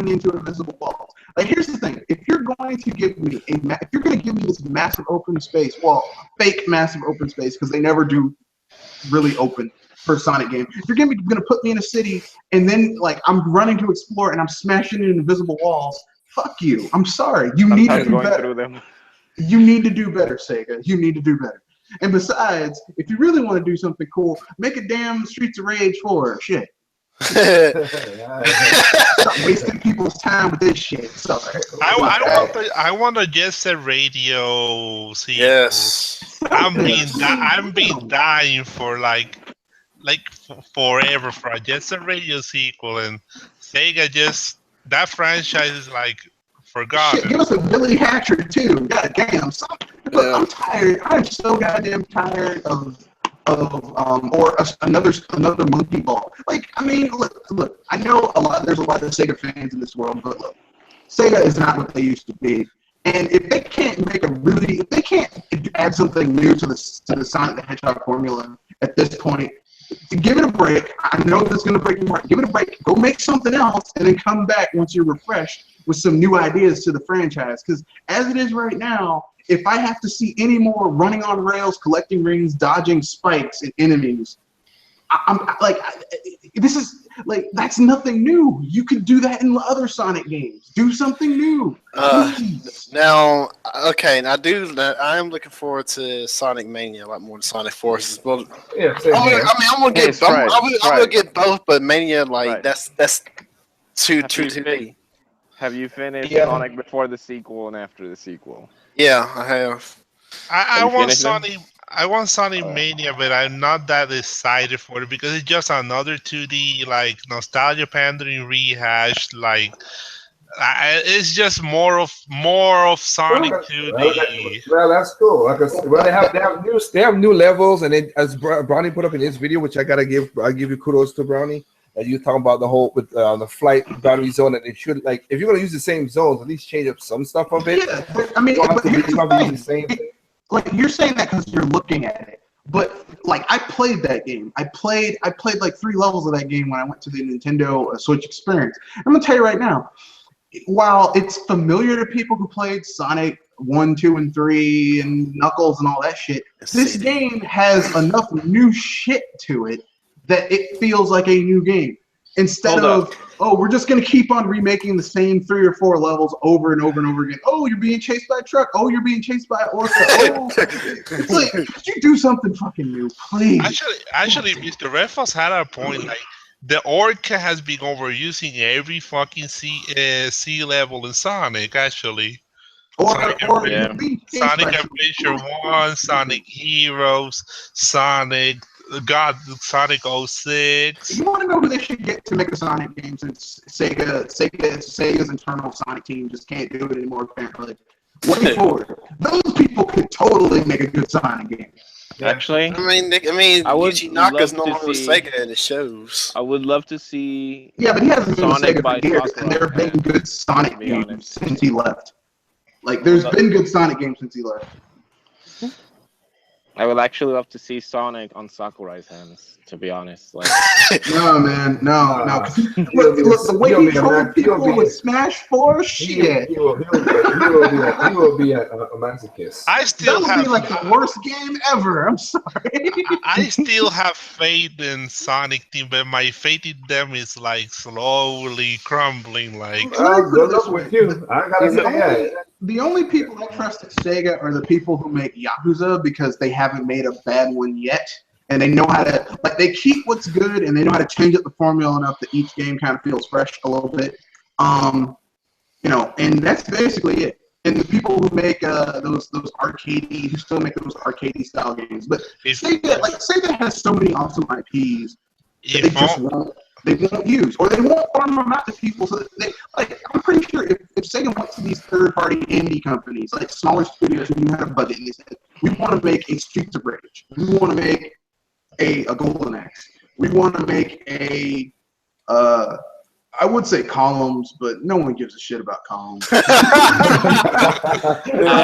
into invisible walls. Like, here's the thing: if you're going to give me this massive open space, fake massive open space, because they never do really open for a Sonic game. If you're gonna put me in a city and then like I'm running to explore and I'm smashing into invisible walls, fuck you. I'm sorry. You need to do better. You need to do better, Sega. You need to do better. And besides, if you really want to do something cool, make a damn Streets of Rage 4. Shit. Stop wasting people's time with this shit. Sorry. I want a Jet Set Radio sequel. Yes. I'm being dying for like forever for a Jet Set Radio sequel, and Sega just that franchise is like Shit, forgotten. give us a Billy Hatcher too. God damn. Look, I'm tired. I'm so goddamn tired of another monkey ball. Like, I mean, look. I know there's a lot of Sega fans in this world, but look, Sega is not what they used to be. And if they can't if they can't add something new to the Sonic the Hedgehog formula at this point, give it a break. I know this is going to break your heart. Give it a break. Go make something else, and then come back once you're refreshed with some new ideas to the franchise. Because as it is right now, if I have to see any more running on rails, collecting rings, dodging spikes and enemies, I'm like, this is like, that's nothing new. You could do that in other Sonic games. Do something new. Now, okay, I am looking forward to Sonic Mania a lot more than Sonic Forces. Well, Yeah, same here. I'm gonna get both. I'm gonna get both, but Mania, like, that's too to me. Have you finished Yeah. Sonic before the sequel and after the sequel? Yeah, I have. I you want finished them? Sonic. I want Sonic Mania, but I'm not that excited for it because it's just another 2D like nostalgia pandering rehash. Like, it's just more of Sonic 2D. Well, that's cool. Well, they have new levels, and as Brownie put up in his video, which I give you kudos to Brownie. And you talking about the whole with the flight boundary zone, and it should, like, if you're gonna use the same zones, at least change up some stuff of it. Yeah, but, I mean, You don't have but to here's you don't have to use the the thing. same. Like, you're saying that because you're looking at it, but like, I played that game. I played like 3 levels of that game when I went to the Nintendo Switch experience. I'm gonna tell you right now, while it's familiar to people who played Sonic 1, 2, and 3, and Knuckles and all that shit, this game has enough new shit to it that it feels like a new game. Instead of, we're just going to keep on remaking the same 3 or 4 levels over and over and over again. Oh, you're being chased by a truck. Oh, you're being chased by an orca. Oh, it's like, could you do something fucking new, please? Actually, Mr. Redfalls had a point. Like, the orca has been overusing every fucking sea level in Sonic. Actually, Sonic Adventure 1, Sonic Heroes, Sonic 06. You want to know who they should get to make a Sonic game, since Sega's internal Sonic team just can't do it anymore, apparently. Looking forward. Those people could totally make a good Sonic game. Actually, I mean, Yuji Naka's no longer with Sega, and it shows. I would love to see. Yeah, but he hasn't been with Sonic Sega by for years, Sakurai, and there have been good Sonic to be games honest. since he left. Like, there's been good Sonic games since he left. I would actually love to see Sonic on Sakurai's hands, to be honest. Like, No, man, no. Look, the way he told people with Smash 4, shit. He will be a masochist. I That still would have be like the worst game ever. I'm sorry. I still have faith in Sonic Team, but my faith in them is like slowly crumbling. Like, Good luck with you. I gotta say, The only people I trust at Sega are the people who make Yakuza, because they haven't made a bad one yet. And they know how to, like, they keep what's good, and they know how to change up the formula enough that each game kind of feels fresh a little bit. And that's basically it. And the people who make those arcadey, who still make those arcadey style games. But Sega has so many awesome IPs that they won't use, or they won't farm them out to people. So that I'm pretty sure if Sega went to these third-party indie companies, like smaller studios who had a budget, and they said, we want to make a Streets of Rage, we want to make a Golden Axe, we want to make I would say Columns, but no one gives a shit about Columns. I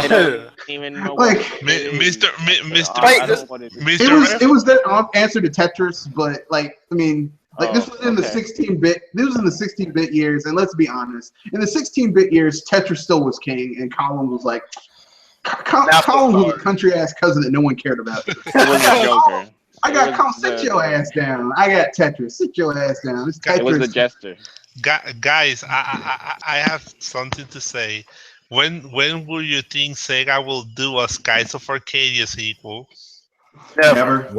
don't even know. Like, Mr. it was their answer to Tetris, but like, I mean, like, this was in the 16-bit. This was in the 16-bit years, and let's be honest, in the 16-bit years, Tetris still was king, and Columns was like, Columns was a country ass cousin that no one cared about. It was a Joker. I got Columns. Sit your ass down. I got Tetris. Sit your ass down. It's Tetris. It was the Jester. Guys, I have something to say. When will you think Sega will do a Skies of Arcadia sequel? Never.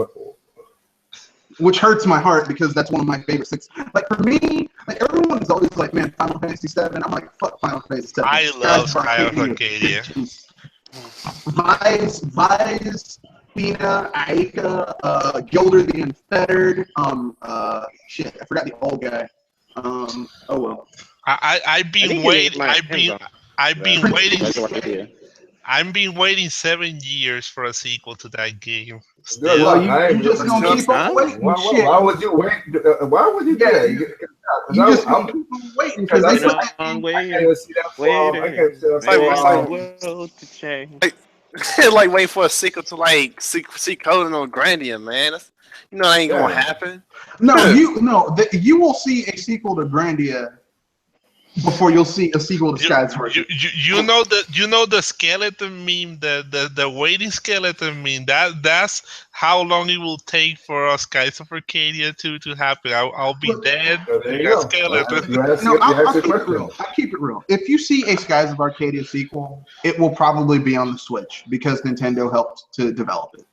Which hurts my heart, because that's one of my favorite six. Like, for me, like, everyone's always like, man, Final Fantasy VII. I'm like, fuck Final Fantasy VII. I love Skies of Arcadia. Vi's Athena, Aika, Gilder the Unfettered. Shit, I forgot the old guy. Oh well. I've been waiting. I've been waiting 7 years for a sequel to that game. Good Well, luck. you just gonna keep on waiting. Why would you wait? Why would you do that? You just gonna keep on waiting because they put that game. I can't even see that far. I can't see that far. Like waiting for a sequel to like see Conan or Grandia, man. That ain't gonna happen. No, you will see a sequel to Grandia before you'll see a sequel to Skies Sword. You know the skeleton meme, the waiting skeleton meme. That's how long it will take for Skies of Arcadia to happen. I'll be dead. Skeleton. I'll keep it real. If you see a Skies of Arcadia sequel, it will probably be on the Switch because Nintendo helped to develop it.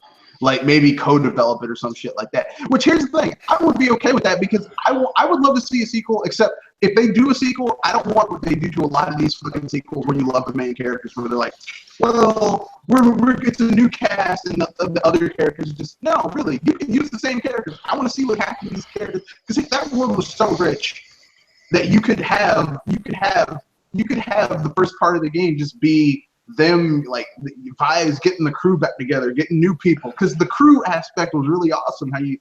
Like maybe co-develop it or some shit like that. Which here's the thing, I would be okay with that because I would love to see a sequel. Except if they do a sequel, I don't want what they do to a lot of these fucking sequels where you love the main characters, where they're like, well, it's a new cast and the other characters just no, really, you can use the same characters. I want to see what happened to these characters because if that world was so rich that you could have the first part of the game just be them like the vibes, getting the crew back together, getting new people, because the crew aspect was really awesome. How you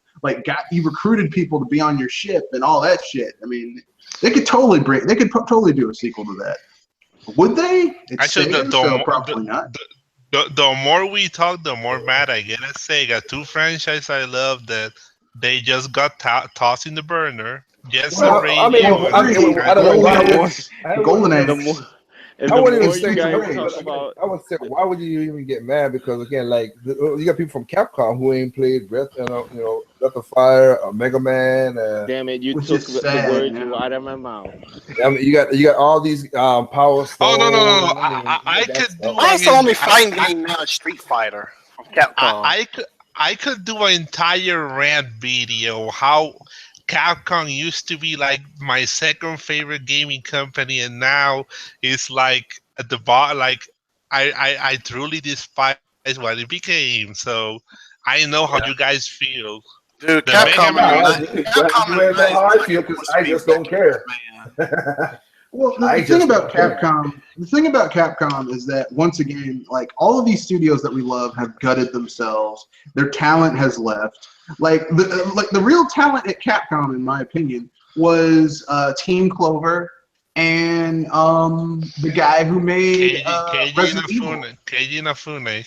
recruited people to be on your ship and all that shit. I mean, they could totally do a sequel to that. Would they? Actually, probably not. The more we talk, the more mad I get at Sega. Two franchises I love that they just got tossed in the burner. Yes, Golden Age. I wouldn't even say I would say, why would you even get mad? Because again, like you got people from Capcom who ain't played Breath of Fire, or Mega Man. Damn it! You took the words out of my mouth. I mean, you got all these Power Stones. Oh no! I could do. That's the only fighting game now, Street Fighter from Capcom. I could do an entire rant video how Capcom used to be like my second favorite gaming company, and now it's like at the bottom. Like I truly despise what it became. So I know how you guys feel. Dude, Capcom how I feel because I just don't care. Well, the thing about Capcom is that once again, like all of these studios that we love have gutted themselves. Their talent has left. Like the real talent at Capcom, in my opinion, was Team Clover and the guy who made Resident Evil. Keiji Inafune.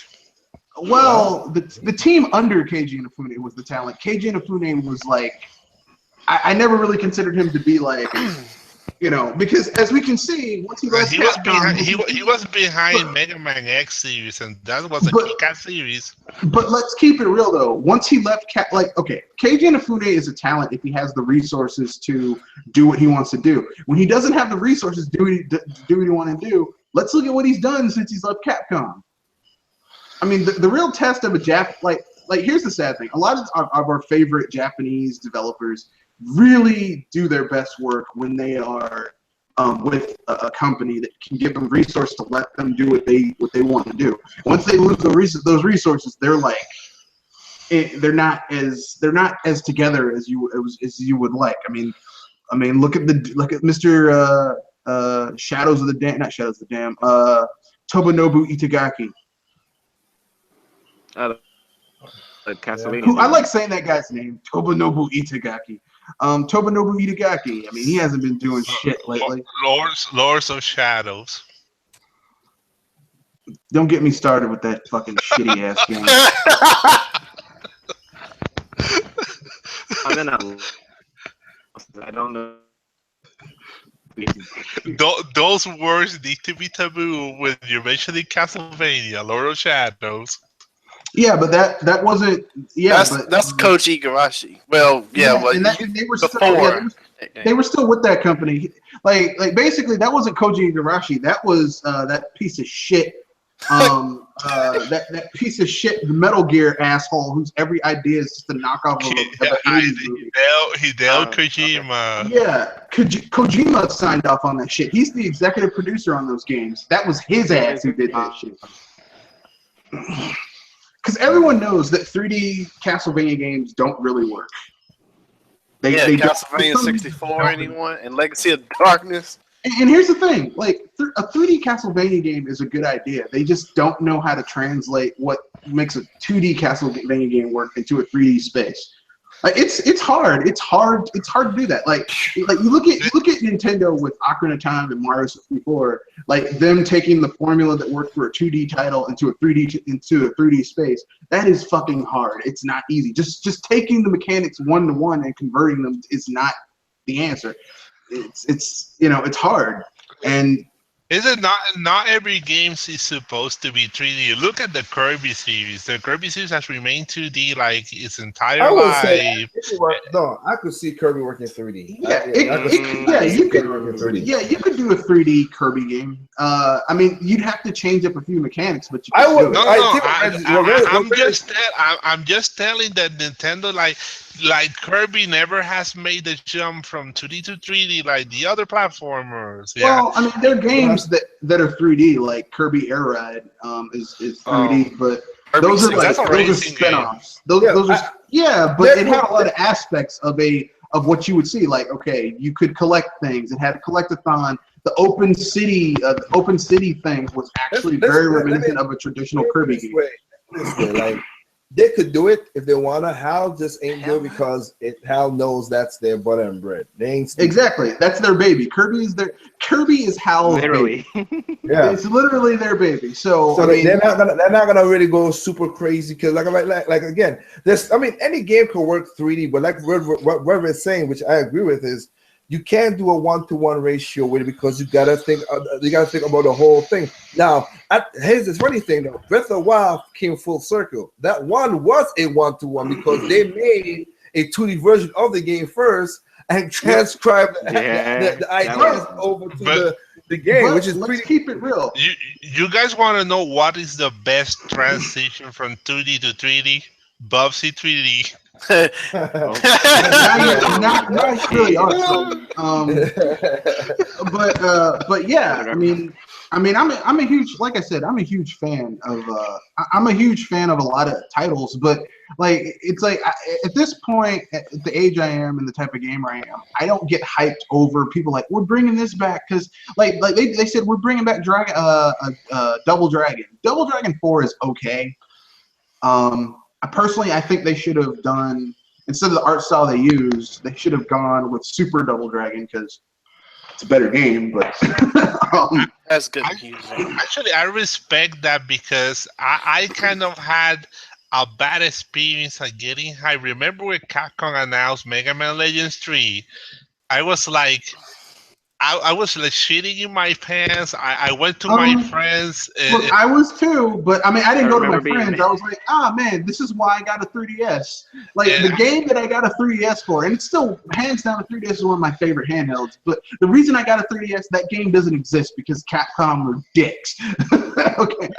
Well, the team under Keiji Inafune was the talent. Keiji Inafune was like, I never really considered him to be like, because as we can see, once he left Capcom, he was behind Mega Man X series, and that was a kick-ass series. But let's keep it real though. Once he left, Keiji Inafune is a talent if he has the resources to do what he wants to do. When he doesn't have the resources to do what he wants to do, let's look at what he's done since he's left Capcom. I mean, the real test of a like here's the sad thing. A lot of our favorite Japanese developers really do their best work when they are with a company that can give them resources to let them do what they want to do. Once they lose those resources, they're like they're not as together as you would like. I mean, look at Mr. Shadows of the Dam, not Shadows of the Dam. Tomonobu Itagaki. I like saying that guy's name, Tomonobu Itagaki. Tomonobu Itagaki. I mean, he hasn't been doing shit lately. Lords of Shadows. Don't get me started with that fucking shitty ass game. I don't know. Those words need to be taboo when you're mentioning Castlevania, Lord of Shadows. Yeah, but that wasn't. Yeah, that's Koji Igarashi. Well, they were still with that company. Like basically, that wasn't Koji Igarashi. That was that piece of shit. That piece of shit, the Metal Gear asshole, whose every idea is just a knockoff of Hideo Kojima. Yeah, Kojima signed off on that shit. He's the executive producer on those games. That was his ass who did that shit. everyone knows that 3D Castlevania games don't really work. They Castlevania 64 anyone and Legacy of Darkness. And here's the thing, like a 3D Castlevania game is a good idea. They just don't know how to translate what makes a 2D Castlevania game work into a 3D space. Like it's hard. It's hard to do that. Like you look at Nintendo with Ocarina of Time and Mario 64, like them taking the formula that worked for a 2D title into a 3D space. That is fucking hard. It's not easy. Just taking the mechanics one to one and converting them is not the answer. It's hard. And is it not every game is supposed to be 3D? Look at the Kirby series. The Kirby series has remained 2D like its entire life. I could see Kirby working 3D. You could do a 3D Kirby game. I mean, you'd have to change up a few mechanics, but I'm just telling that Nintendo like Kirby never has made the jump from 2D to 3D like the other platformers. Yeah. Well, I mean, there are games that are 3D, like Kirby Air Ride is 3D, but those are spin-offs. Those are but it had a lot of aspects of what you would see. Like, okay, you could collect things. It had a collectathon. The open city thing was actually very reminiscent of a traditional Kirby game. Like, they could do it if they wanna. Hal just ain't do it because Hal knows that's their butter and bread. They ain't exactly. That's their baby. Kirby is Hal's literally. Baby. Yeah, it's literally their baby. So they're not gonna really go super crazy because like again, any game could work 3D, but like what we're saying, which I agree with, is you can't do a 1-to-1 ratio with it because you gotta think about the whole thing. Now, here's this funny thing though. Breath of the Wild came full circle. That one was a 1-to-1 because they made a 2D version of the game first and transcribed the ideas over to the game, which is pretty. Keep it real. You guys want to know what is the best transition from 2D to 3D? Bubsy 3D. Now it's really awesome. But yeah, I mean, I'm a huge, like I said, I'm a huge fan of a lot of titles, but like it's like at this point, at the age I am and the type of gamer I am, I don't get hyped over people like we're bringing this back because like they said we're bringing back Double Dragon. Double Dragon 4 is okay. I think they should have done, instead of the art style they used, they should have gone with Super Double Dragon because it's a better game. But that's good. Actually, I respect that because I kind of had a bad experience at getting high. Remember when Capcom announced Mega Man Legends 3? I was like, I was like shitting in my pants. I went to my friends. Look, I was too, but I mean, I didn't go to my friends. I was like, man, this is why I got a 3DS. Like the game that I got a 3DS for, and it's still hands down, a 3DS is one of my favorite handhelds. But the reason I got a 3DS, that game doesn't exist because Capcom were dicks. Okay.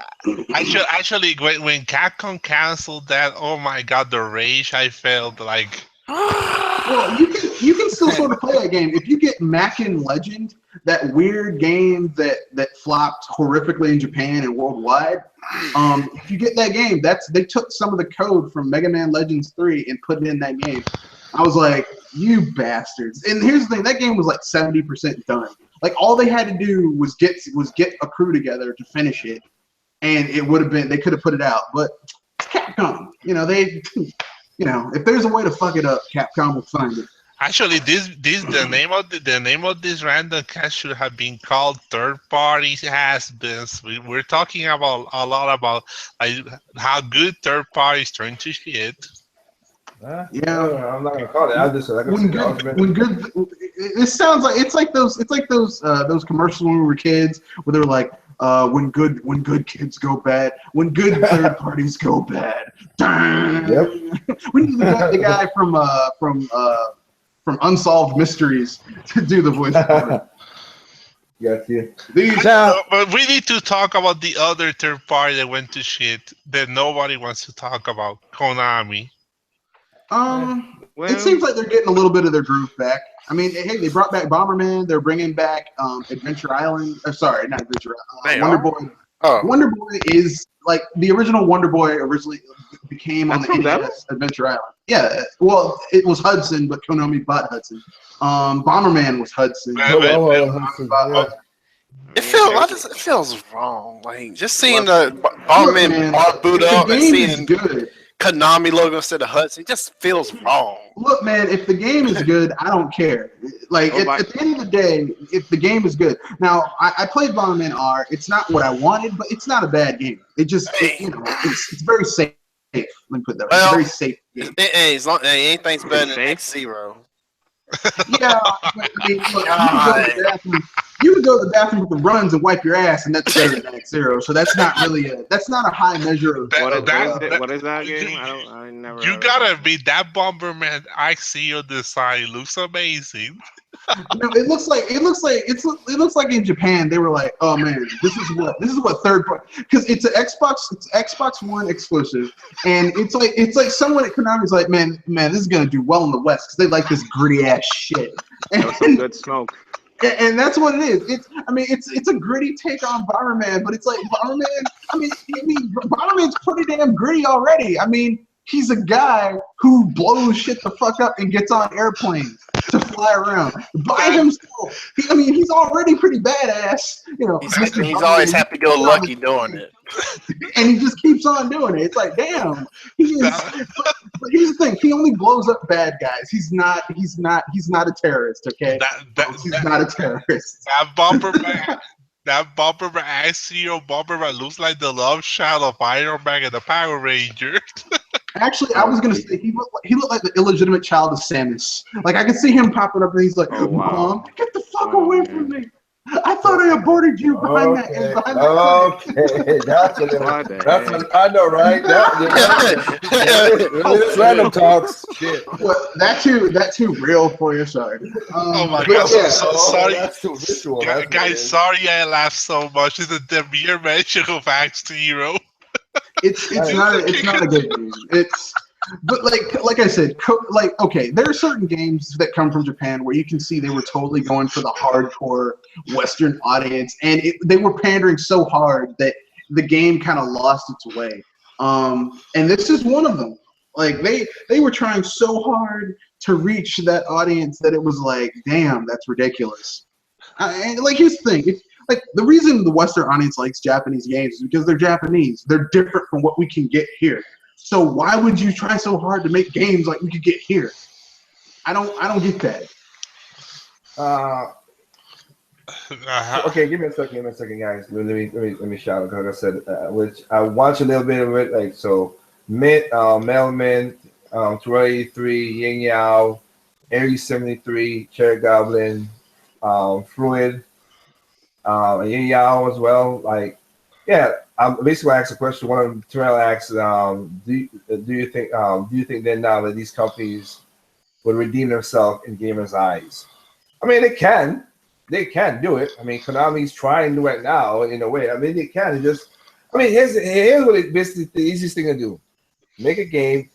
Actually, when Capcom canceled that, oh my god, the rage I felt like. Well, you can still sort of play that game if you get Mackin Legend, that weird game that flopped horrifically in Japan and worldwide. If you get that game, they took some of the code from Mega Man Legends 3 and put it in that game. I was like, you bastards! And here's the thing: that game was like 70% done. Like all they had to do was get a crew together to finish it, and it would have been. They could have put it out, but Capcom, if there's a way to fuck it up, Capcom will find it. Actually, the name of this random cast should have been called Third Party Has-Beens. We're talking about a lot about like how good third parties turn to shit. I'm not gonna call it. I just when good. It sounds like it's like those commercials when we were kids where they're like. When good kids go bad, when good third parties go bad. Yep. We need the guy from Unsolved Mysteries to do the voice. Yes, you. But we need to talk about the other third party that went to shit that nobody wants to talk about, Konami. It seems like they're getting a little bit of their groove back. I mean, hey, they brought back Bomberman. They're bringing back Adventure Island. Sorry, not Adventure Island. Wonder Boy. Oh, Wonder Boy is like the original Wonder Boy originally became on That's the from them? NES Adventure Island. Yeah, well, it was Hudson, but Konami bought Hudson. Bomberman was Hudson. Yeah. it feels wrong. Like just seeing the Look, Bomberman man, bar boot if the up and game is seeing good. Konami logo instead of Hudson, it just feels wrong. Look, man, if the game is good, I don't care. Like, at the end of the day, if the game is good. Now, I played Bomberman R. It's not what I wanted, but it's not a bad game. It's very safe. Let me put that right. It's a very safe game. Anything's better than X-Zero. Yeah, but, I mean, look, you can go to the bathroom with the runs and wipe your ass, and that's better than X-Zero. So that's not really that's not a high measure of What is that game? I never. You gotta admit that Bomberman X-Zero design looks amazing. No, it looks like in Japan they were like, oh man, this is what third party, because it's Xbox One exclusive, and it's like someone at Konami's like, man, this is gonna do well in the West because they like this gritty ass shit. And some good smoke. And that's what it is. It's a gritty take on Bomberman, but it's like Bomberman. Bomberman's pretty damn gritty already. I mean, he's a guy who blows shit the fuck up and gets on airplanes to fly around by himself. He's already pretty badass. He's always happy-go-lucky doing it, and he just keeps on doing it. It's like, damn. But here's the thing: he only blows up bad guys. He's not a terrorist. Okay, he's not a terrorist. That Bomberman X-Zero Bomberman looks like the love child of Iron Man and the Power Rangers. Actually, I was gonna say he looked like the illegitimate child of Samus. Like I could see him popping up, and he's like, "Mom, get the fuck away from me! I thought I aborted you behind that." Okay, that's I know, right? That's random talks. Shit. Well, that too real for you, sorry. Oh my god! Sorry, that's too visual. Guys, sorry I laughed so much. It's the mere mention of X-Zero. It's not a good game. But like I said, okay, there are certain games that come from Japan where you can see they were totally going for the hardcore Western audience, and they were pandering so hard that the game kind of lost its way. And this is one of them. Like they were trying so hard to reach that audience that it was like, damn, that's ridiculous. And like here's the thing. Like the reason the Western audience likes Japanese games is because they're Japanese. They're different from what we can get here. So why would you try so hard to make games like we could get here? I don't get that. Okay, give me a second, guys. Let me shout out. Like I said, which I watched a little bit of it. Like so, Melman, Terrell 83, Yin Yao, Aries 73, Cherry Goblin, Fruid. Yin Yao as well. Like, yeah. Basically, I asked a question. One of them, Terrell asked, "Do you think then now that these companies would redeem themselves in gamers' eyes?" I mean, they can do it. I mean, Konami's trying to do it now in a way. I mean, they can. Here's what basically the easiest thing to do: make a game,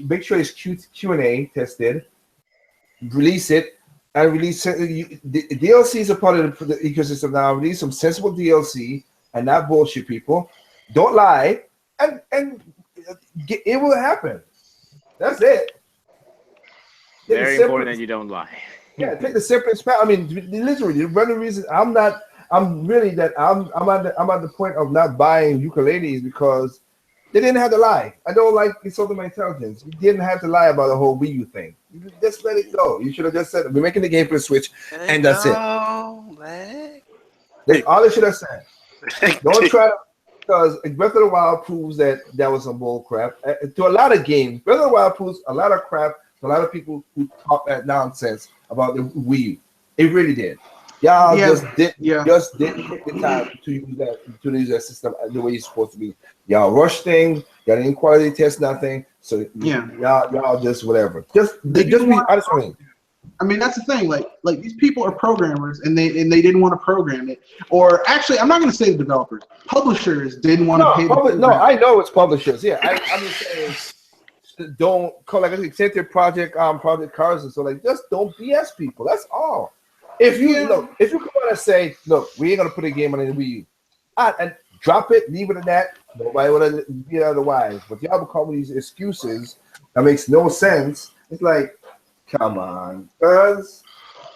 make sure it's Q&A tested, release it. And release the DLC is a part of the ecosystem now. Release some sensible DLC and not bullshit people. Don't lie, and it will happen. That's it. Very important that you don't lie. Yeah, take the simplest path. I mean, literally, one of the reasons I'm at the point of not buying ukuleles because they didn't have to lie. I don't like insulting my intelligence. You didn't have to lie about the whole Wii U thing. You just let it go. You should have just said, we're making the game for the Switch, and that's it. That's all they should have said. Don't try to, because Breath of the Wild proves that was some bull crap. To a lot of games, Breath of the Wild proves a lot of crap to a lot of people who talk that nonsense about the Wii U. It really did. Y'all just didn't take the time to use that system the way it's supposed to be. Y'all rush things. Y'all didn't quality test nothing. So y'all just whatever. Just be honest with me. I mean, that's the thing. Like these people are programmers, and they didn't want to program it. Or actually, I'm not going to say the developers. Publishers didn't want to pay. No, I know it's publishers. Yeah, I'm just saying. Don't call like accept your project Cars, and so like just don't BS people. That's all. If you come out and say, look, we ain't gonna put a game on the Wii U, and drop it, leave it at that. Nobody would have be otherwise. But y'all become these excuses that makes no sense. It's like, come on, cuz.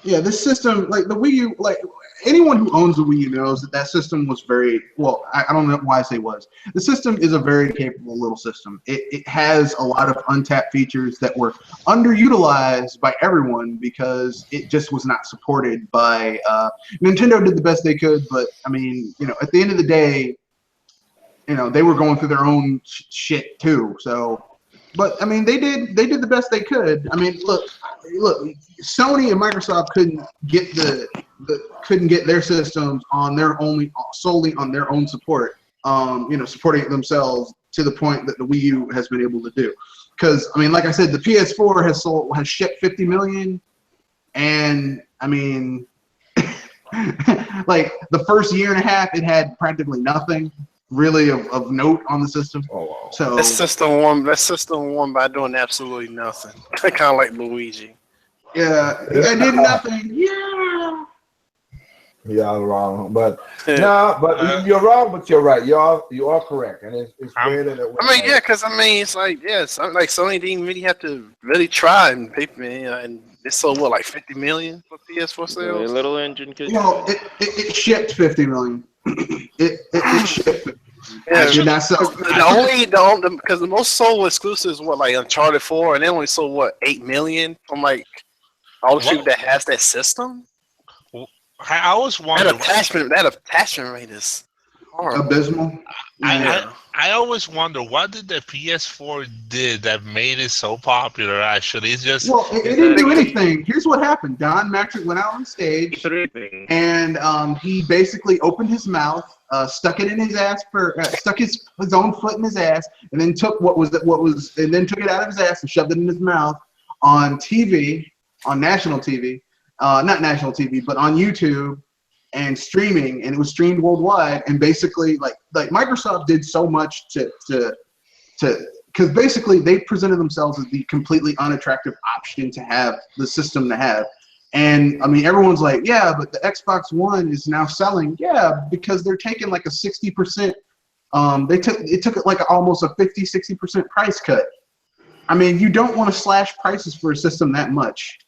Yeah, this system, like the Wii U, like anyone who owns the Wii U knows that system was very well. I don't know why I say was. The system is a very capable little system. It has a lot of untapped features that were underutilized by everyone because it just was not supported by Nintendo. Did the best they could, but I mean, at the end of the day, they were going through their own shit too. So. But I mean, they did the best they could. I mean, look, Sony and Microsoft couldn't get their systems on solely on their own support. Supporting it themselves to the point that the Wii U has been able to do. Because I mean, like I said, the PS4 has shipped 50 million, and I mean, like the first year and a half, it had practically nothing really of note on the system. Oh, wow. So That system won by doing absolutely nothing. Kind of like Luigi. yeah, I did nothing. Yeah. Y'all wrong, but you're wrong, but you're right. You are correct, and it's weird that it went because it's like like Sony didn't really have to really try, and people, and it sold like 50 million for PS4 sales. A little engine could. Well, it shipped 50 million. It shipped. Yeah, because the most sold exclusives were like Uncharted 4, and they only sold 8 million from like all the people that has that system. I always wonder that attachment rate is horrible. Abysmal. I always wonder what did the PS4 did that made it so popular. Actually, it's just it didn't do anything. Here's what happened. Don Matrick went out on stage and he basically opened his mouth, stuck it in his ass stuck his own foot in his ass, and then took and then took it out of his ass and shoved it in his mouth on TV, on national TV, not national TV, but on YouTube. And streaming, and it was streamed worldwide. And basically, like Microsoft did so much to because basically they presented themselves as the completely unattractive option to have, the system to have. And I mean, everyone's like, yeah, but the Xbox One is now selling, because they're taking like a 60%. It took like almost a 50-60% price cut. I mean, you don't want to slash prices for a system that much.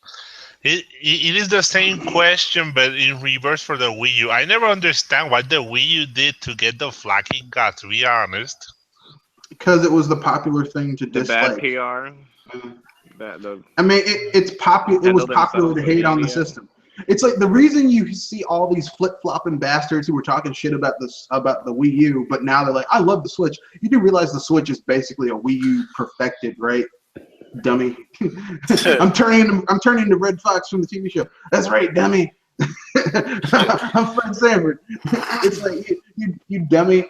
It is the same question, but in reverse for the Wii U. I never understand what the Wii U did to get the flack it got, to be honest. Because it was the popular thing to the dislike. bad PR. I mean, it's popular. It was popular to hate on the system. It's like the reason you see all these flip-flopping bastards who were talking shit about the Wii U, but now they're like, I love the Switch. You do realize the Switch is basically a Wii U perfected, right? Dummy. I'm turning into Red Fox from the TV show. That's right, dummy. I'm Fred Sanford. It's like you dummy.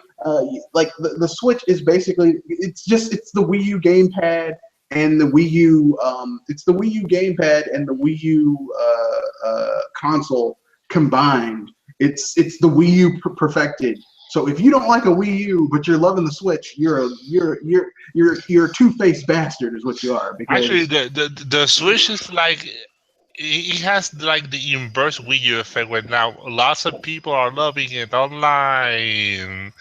Like the Switch is basically it's the Wii U gamepad and the Wii U it's the Wii U gamepad and the Wii U console combined. It's the Wii U perfected. So if you don't like a Wii U but you're loving the Switch, you're a two-faced bastard, is what you are. Because actually, the Switch is like it has like the inverse Wii U effect, where now lots of people are loving it online.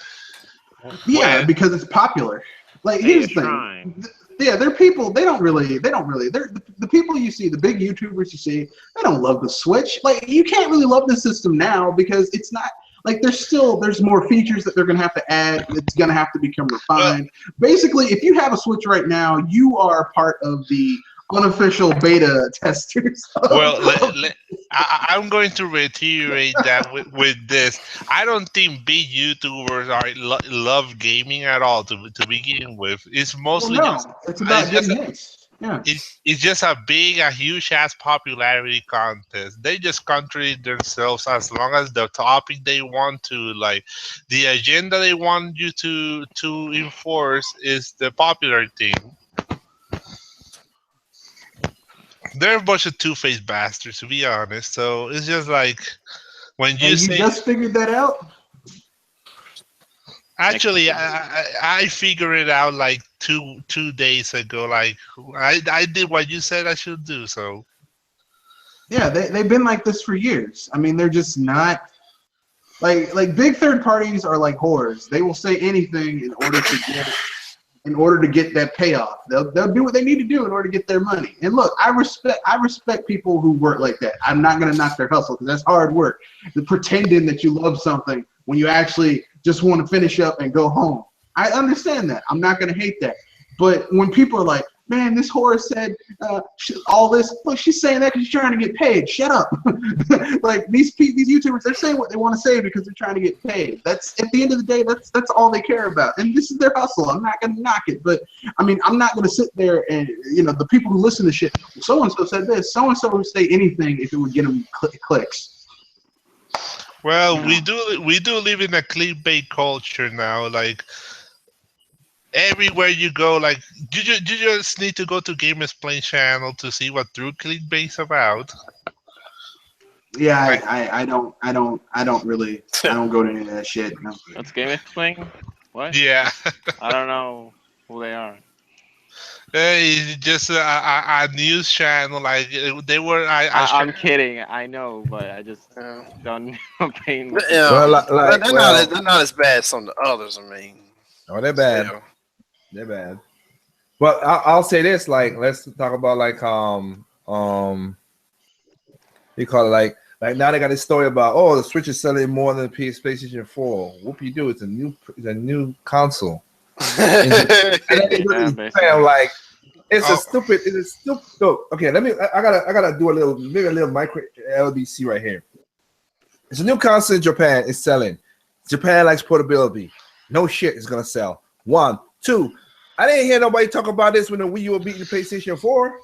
Yeah, because it's popular. Like here's the thing. They're people. They don't really. They're the people you see, the big YouTubers you see. They don't love the Switch. Like you can't really love the system now because it's not. Like there's more features that they're gonna have to add. It's gonna have to become refined. Basically, if you have a Switch right now, you are part of the unofficial beta testers. Well, I'm going to reiterate that with this. I don't think big YouTubers love gaming at all to begin with. It's mostly it's about getting hits. Yeah. It's just a huge ass popularity contest. They just contradict themselves as long as the topic they want to, like the agenda they want you to enforce is the popular thing. They're a bunch of two-faced bastards, to be honest. So it's just like when you say, just figured that out. Actually, I figured it out like two days ago. Like I did what you said I should do. So yeah, they've been like this for years. I mean, they're just not. Like big third parties are like whores. They will say anything in order to get that payoff. They'll do what they need to do in order to get their money. And look, I respect people who work like that. I'm not gonna knock their hustle because that's hard work. The pretending that you love something when you actually just want to finish up and go home. I understand that. I'm not gonna hate that. But when people are like, man, this whore said all this. Look, she's saying that because she's trying to get paid. Shut up. Like these YouTubers, they're saying what they want to say because they're trying to get paid. That's at the end of the day, that's all they care about. And this is their hustle. I'm not gonna knock it, but I mean, I'm not gonna sit there and the people who listen to shit. So and so said this. So and so would say anything if it would get them clicks. Well, we do live in a clickbait culture now. Like everywhere you go, like you just need to go to Gamers Play channel to see what true clickbait's about. Yeah, I don't go to any of that shit. No. That's Gamers Playing? What? Yeah. I don't know who they are. It's just a news channel. Like they were. I'm kidding. I know, but I just don't know. They're not as bad as some of the others. I mean, oh, they're bad. Yeah. They're bad. But I'll say this: like, let's talk about like you call it like now they got this story about the Switch is selling more than the PlayStation 4. Whoop you do? It's a new console. I'm like, it's a stupid. Look, okay, I gotta do a little micro LBC right here. It's a new console in Japan. It's selling. Japan likes portability. No shit is gonna sell. 1, 2. I didn't hear nobody talk about this when the Wii U were beating the PlayStation 4.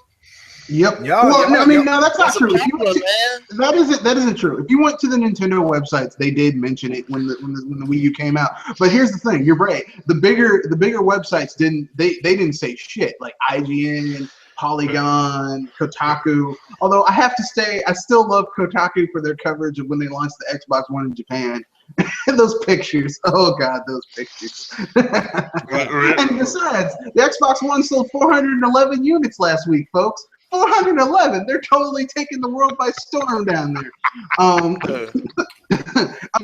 Yep. No, that's not true. That isn't true. If you went to the Nintendo websites, they did mention it when the Wii U came out. But here's the thing: you're right. The bigger websites didn't say shit, like IGN, Polygon, Kotaku. Although I have to say, I still love Kotaku for their coverage of when they launched the Xbox One in Japan. Those pictures. Oh God, those pictures. And besides, the Xbox One sold 411 units last week, folks. 411. They're totally taking the world by storm down there. I'm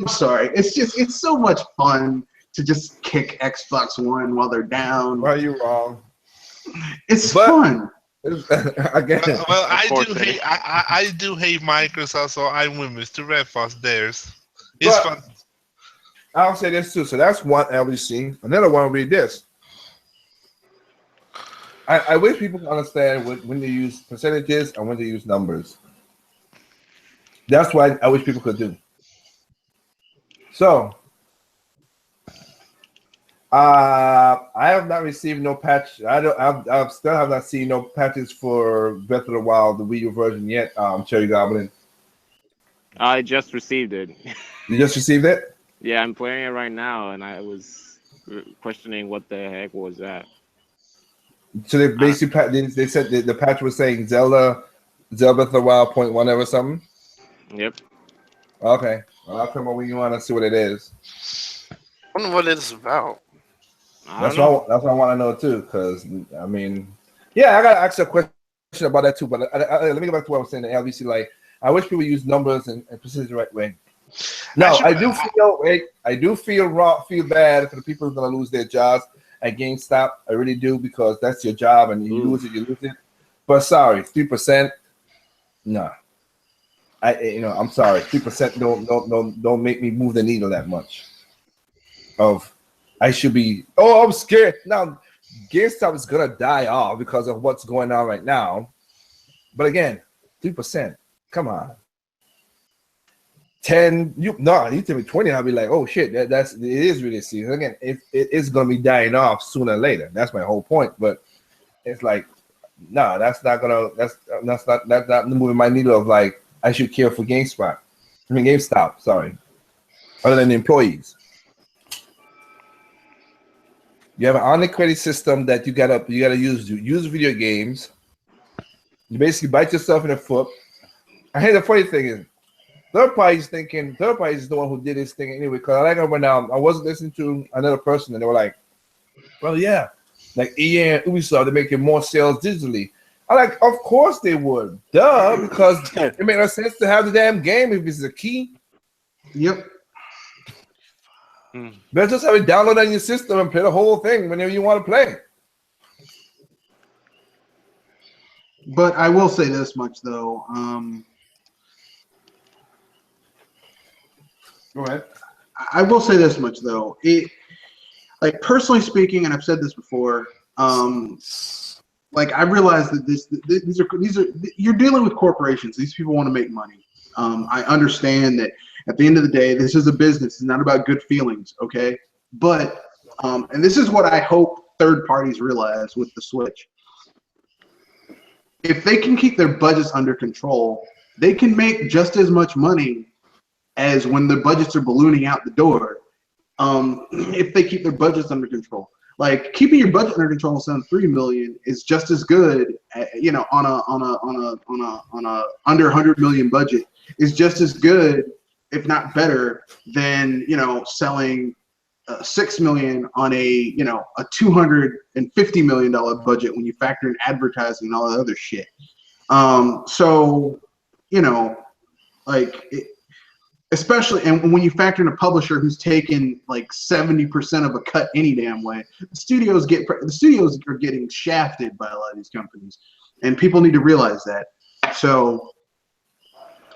sorry. It's so much fun to just kick Xbox One while they're down. Why are you wrong? It's fun. Again. Well, I do hate Microsoft, so I'm with Mr. Redfox. It's fun. I'll say this too. So that's one LBC. Another one will be this. I wish people can understand when they use percentages and when they use numbers. That's what I wish people could do. So, I have not received no patch. I still have not seen no patches for Breath of the Wild, the Wii U version yet. Cherry Goblin. I just received it. You just received it? Yeah, I'm playing it right now, and I was questioning what the heck was that. So they basically they said the patch was saying Zelda Breath of the Wild 0.1 or something. Yep. Okay. Well, I'll come over when you want to see what it is. I wonder what it is about. That's what I want to know too. Because I mean, yeah, I gotta ask a question about that too. But let me go back to what I was saying. The LBC, like, I wish people use numbers and precision the right way. No, I do feel bad for the people who are gonna lose their jobs at GameStop. I really do, because that's your job, and you lose it. But sorry, 3%. No, I'm sorry. 3% don't make me move the needle that much. I should be. Oh, I'm scared now. GameStop is gonna die off because of what's going on right now. But again, 3%. Come on. 10, you tell me 20, I'll be like, oh shit, it is really serious. Again, it is gonna be dying off sooner or later. That's my whole point. But it's like, no, that's not moving my needle of like I should care for GameStop, sorry. Other than the employees. You have an online credit system that you gotta use video games. You basically bite yourself in the foot. I hear the funny thing is, third party is the one who did this thing anyway. Because I wasn't listening to another person, and they were like, well, yeah, like EA and Ubisoft, they're making more sales digitally. I'm like, of course they would. Duh, because it makes no sense to have the damn game if it's a key. Yep. Let's just have it download on your system and play the whole thing whenever you want to play. But I will say this much though. Go ahead. I will say this much though. Like personally speaking, and I've said this before. Like I realize that these are you're dealing with corporations. These people want to make money. I understand that at the end of the day, this is a business. It's not about good feelings, okay? But and this is what I hope third parties realize with the Switch. If they can keep their budgets under control, they can make just as much money as when the budgets are ballooning out the door. If they keep their budgets under control. Like keeping your budget under control on $3 million is just as good, you know, on a under $100 million budget is just as good, if not better, than selling $6 million on a a $250 million budget when you factor in advertising and all that other shit. So like. Especially, and when you factor in a publisher who's taken like 70% of a cut any damn way, the studios are getting shafted by a lot of these companies, and people need to realize that. So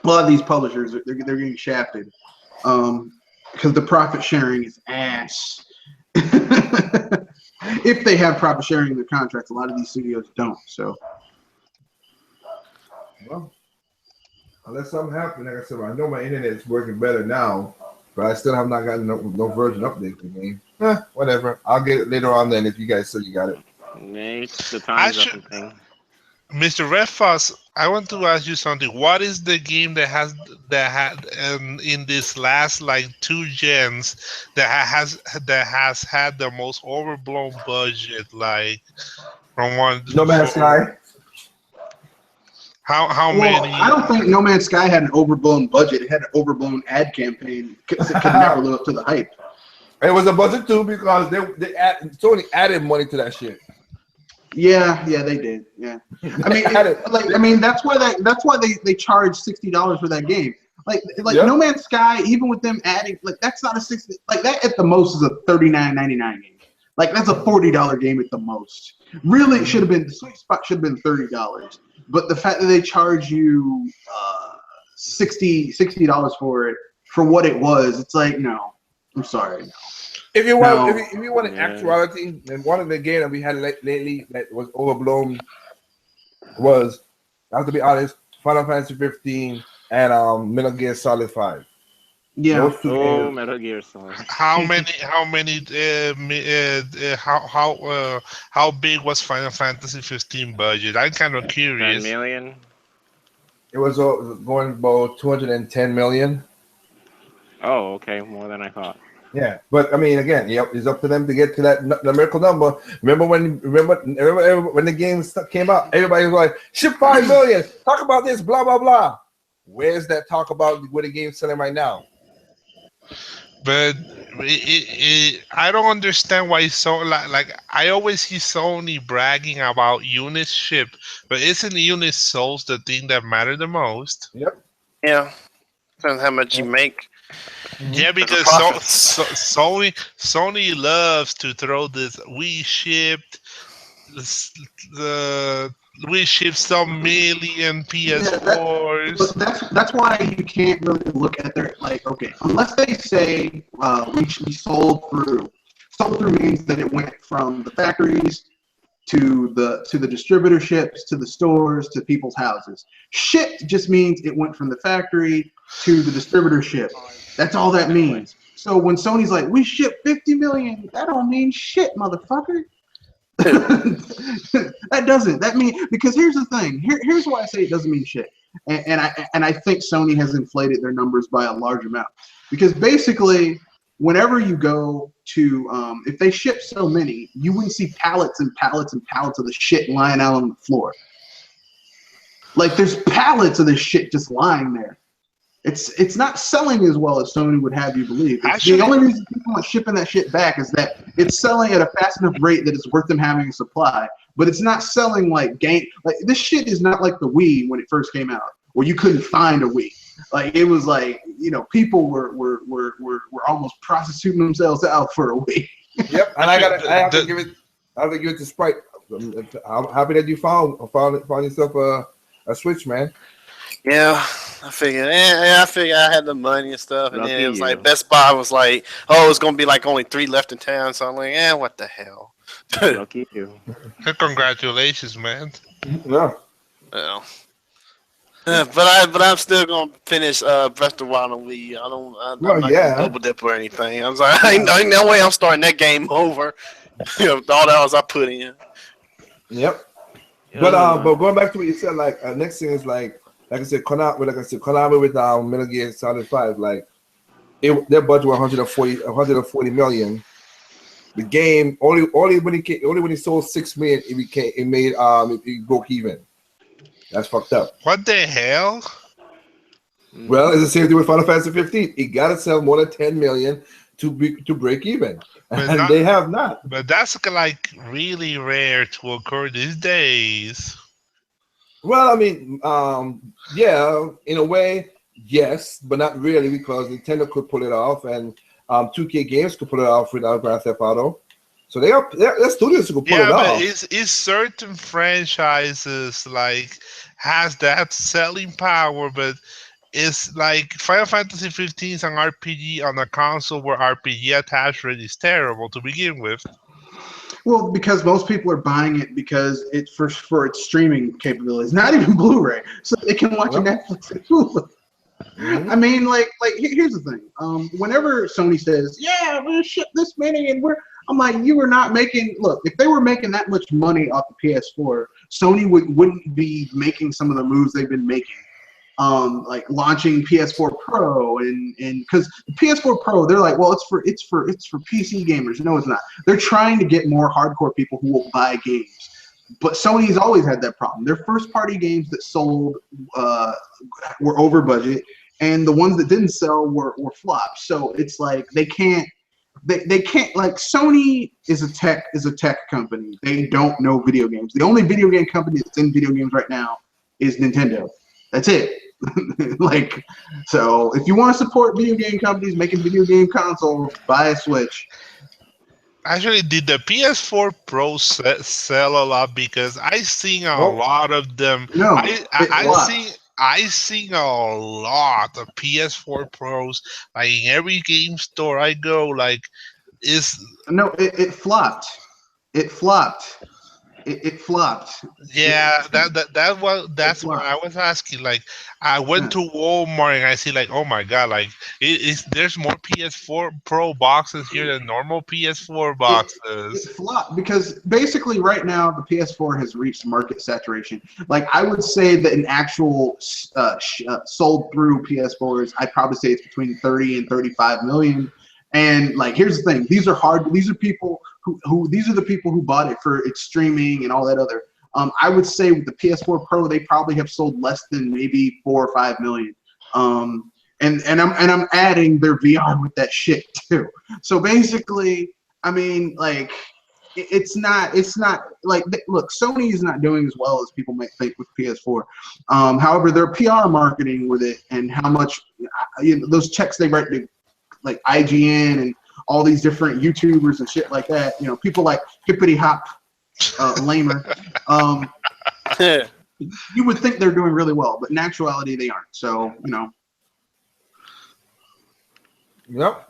a lot of these publishers they're getting shafted because the profit sharing is ass. If they have profit sharing in their contracts, a lot of these studios don't. So. Well. Unless something happens, like I said, I know my internet is working better now, but I still have not gotten no version update for me. Whatever. I'll get it later on then if you guys say you got it. It's the time's up thing. Mr. Redfoss, I want to ask you something. What is the game that had in this last like 2 gens that has had the most overblown budget, like from one? No Man's Sky. How many? I don't think No Man's Sky had an overblown budget. It had an overblown ad campaign because it could never live up to the hype. It was a budget too because Sony added money to that shit. Yeah, they did. Yeah, I mean, that's why they charged $60 for that game. Like No Man's Sky, even with them adding, like that's not a $60. Like that at the most is a $39.99 game. Like that's a $40 game at the most. Really, it should have been the sweet spot. Should have been $30. But the fact that they charge you $60 for it for what it was, it's like no. I'm sorry. No. If you want an actuality, then one of the games that we had lately that was overblown was, I have to be honest, Final Fantasy 15 and Metal Gear Solid 5. Yeah. Metal Gear Solid. How big was Final Fantasy 15 budget? I'm kind of curious. 10 million. It was going about 210 million. Oh, okay, more than I thought. Yeah, but I mean, again, it's up to them to get to that numerical number. Remember when the game came out, everybody was like, "Ship 5 million, talk about this, blah blah blah." Where's that talk about what the game's selling right now? But I don't understand why so like I always see Sony bragging about units shipped, but isn't units sold the thing that matter the most? Yep. Yeah, depends how much you make. Yeah, because Sony loves to throw this. We shipped some million PS4s. But that's why you can't really look at their unless they say we sold through. Sold through means that it went from the factories to the distributorships to the stores to people's houses. Shipped just means it went from the factory to the distributorship. That's all that means. So when Sony's like, we shipped 50 million, that don't mean shit, motherfucker. That mean, because here's the thing. Here's why I say it doesn't mean shit. And I think Sony has inflated their numbers by a large amount. Because basically, whenever you go to, if they ship so many, you wouldn't see pallets and pallets and pallets of the shit lying out on the floor. Like there's pallets of this shit just lying there. It's not selling as well as Sony would have you believe. The only reason people are shipping that shit back is that it's selling at a fast enough rate that it's worth them having a supply. But it's not selling like game. Like this shit is not like the Wii when it first came out, where you couldn't find a Wii. Like it was like people were almost prostituting themselves out for a week. Yep, and I have to give it to Sprite. I'm happy that you found yourself a Switch, man. Yeah, I figured. I figured I had the money and stuff, and Lucky then it was you. like Best Buy was like, "Oh, it's gonna be like only 3 left in town." So I'm like, what the hell? Lucky you. Congratulations, man. Yeah. Well, but I'm still gonna finish Breath of the Wild on Wii. I'm not gonna double dip or anything. I was like, ain't no way I'm starting that game over. With all the hours I put in. Yep. But going back to what you said, like next thing is like I said, Konami with Metal Gear Solid 5, like their budget was 140 million. The game only when it sold 6 million, it broke even. That's fucked up. What the hell? Well, it's the same thing with Final Fantasy 15. It gotta sell more than 10 million to break even, and they have not. But that's like really rare to occur these days. Well, I mean, yeah, in a way, yes, but not really, because Nintendo could pull it off, and 2K Games could pull it off without Grand Theft Auto. So their studios could pull it off. Yeah, but it's certain franchises like has that selling power, but it's like Final Fantasy 15 is an RPG on a console where RPG attach rate is terrible to begin with. Well, because most people are buying it because it's for its streaming capabilities, not even Blu-ray, so they can watch Netflix and Hulu. Mm-hmm. I mean, like here's the thing. Whenever Sony says, "Yeah, we're gonna ship this many," and I'm like, you are not making. Look, if they were making that much money off the PS4, Sony wouldn't be making some of the moves they've been making. Like launching PS4 Pro and because the PS4 Pro, they're like, well, it's for PC gamers. No, it's not. They're trying to get more hardcore people who will buy games. But Sony's always had that problem. Their first party games that sold were over budget, and the ones that didn't sell were flops. So it's like they can't like Sony is a tech company. They don't know video games. The only video game company that's in video games right now is Nintendo. That's it. Like, so if you want to support video game companies making video game consoles, buy a Switch. Actually, did the PS4 Pro sell a lot? Because I seen a lot of them. No, I seen a lot of PS4 Pros like in every game store I go. Like, it flopped. It flopped. It flopped. Yeah, that's why I was asking. Like, I went to Walmart and I see like, oh my god, like there's more PS4 Pro boxes here than normal PS4 boxes. It flopped because basically right now the PS4 has reached market saturation. Like I would say that an actual sold through PS4s, I'd probably say it's between 30 and 35 million. And like, here's the thing: these are people who bought it for its streaming and all that other. I would say with the PS4 Pro, they probably have sold less than maybe 4 or 5 million. And I'm adding their VR with that shit too. So basically, I mean, like, it's not like, look, Sony is not doing as well as people might think with PS4. However, their PR marketing with it and how much those checks they write to like IGN and all these different YouTubers and shit like that, people like Hippity Hop Lamer, you would think they're doing really well, but in actuality they aren't. So, Yep.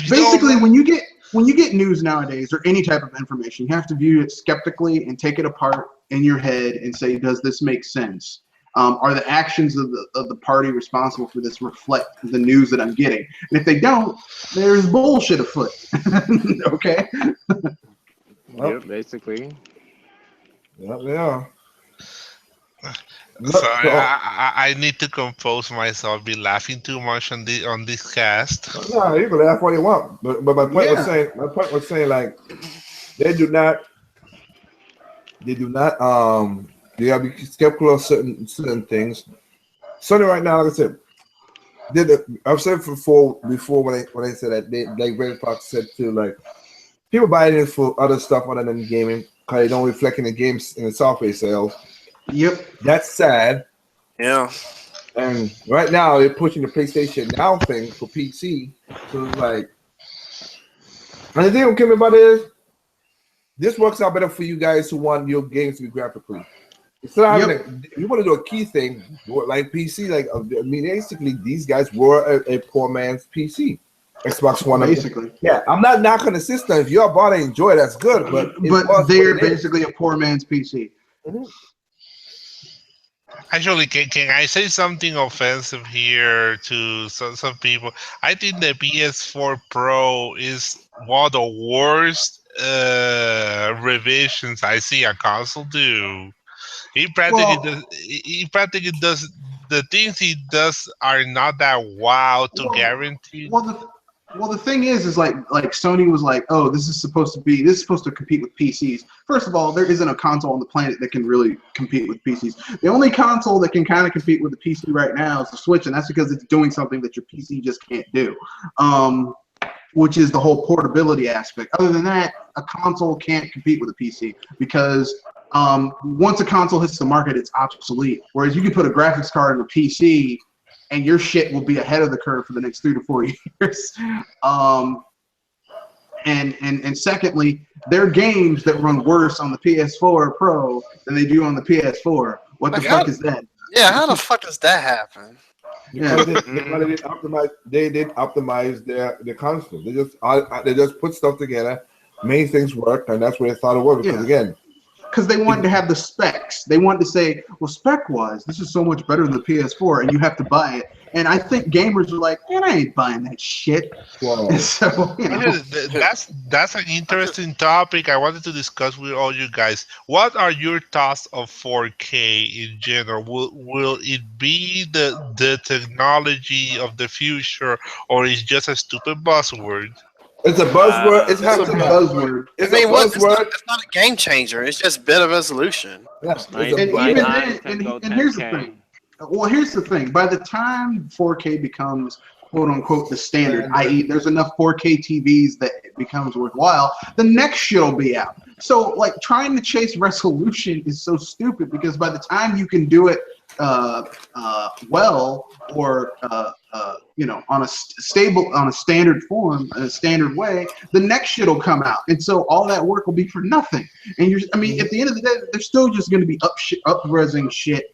Basically, when you get news nowadays or any type of information, you have to view it skeptically and take it apart in your head and say, does this make sense? Are the actions of the party responsible for this reflect the news that I'm getting? And if they don't, there's bullshit afoot. Okay? Yep, basically. Yep, yeah. Sorry, I need to compose myself. Be laughing too much on this cast. No, you can laugh all you want. But my point was saying like they do not they have to be skeptical of certain things. Sony right now, like I said, I've said before when I said that like Red Fox said too, like people buying it for other stuff other than gaming because they don't reflect in the games in the software sales. Yep. That's sad. Yeah. And right now they're pushing the PlayStation Now thing for PC. So it's like, and the thing I'm kidding about is this works out better for you guys who want your games to be graphically. Instead of having if you want to do a key thing like PC, like I mean, basically these guys were a poor man's PC. Xbox One, basically. Yeah, I'm not knocking the system. If you're about to enjoy it, that's good. But they're basically a poor man's PC. Mm-hmm. Actually, can I say something offensive here to some people? I think the PS4 Pro is one of the worst revisions I see a console do. He practically does the things he does are not that wow to guarantee. Well, the thing is like Sony was like, oh, this is supposed to compete with PCs. First of all, there isn't a console on the planet that can really compete with PCs. The only console that can kind of compete with the PC right now is the Switch, and that's because it's doing something that your PC just can't do, which is the whole portability aspect. Other than that, a console can't compete with a PC because once a console hits the market, it's obsolete. Whereas you can put a graphics card in a PC and your shit will be ahead of the curve for the next 3 to 4 years. And secondly, there are games that run worse on the PS4 Pro than they do on the PS4. What the fuck is that? Yeah, how the fuck does that happen? Yeah, they did optimize their console. They just put stuff together, made things work, and that's where they thought it was. Because again, because they wanted to have the specs. They wanted to say, well, spec-wise, this is so much better than the PS4, and you have to buy it. And I think gamers are like, man, I ain't buying that shit. Wow. So, you know. That's an interesting topic I wanted to discuss with all you guys. What are your thoughts of 4K in general? Will it be the technology of the future, or is it just a stupid buzzword? It's a buzzword. It's a buzzword. It's a buzzword. It's not a game changer. It's just better resolution. Yes. And here's the thing. Well, here's the thing. By the time 4K becomes quote unquote the standard, i.e., there's enough 4K TVs that it becomes worthwhile, the next shit will be out. So, like, trying to chase resolution is so stupid because by the time you can do it well or on a standard form, a standard way, the next shit will come out, and so all that work will be for nothing. And at the end of the day, they're still just going to be up-resing shit.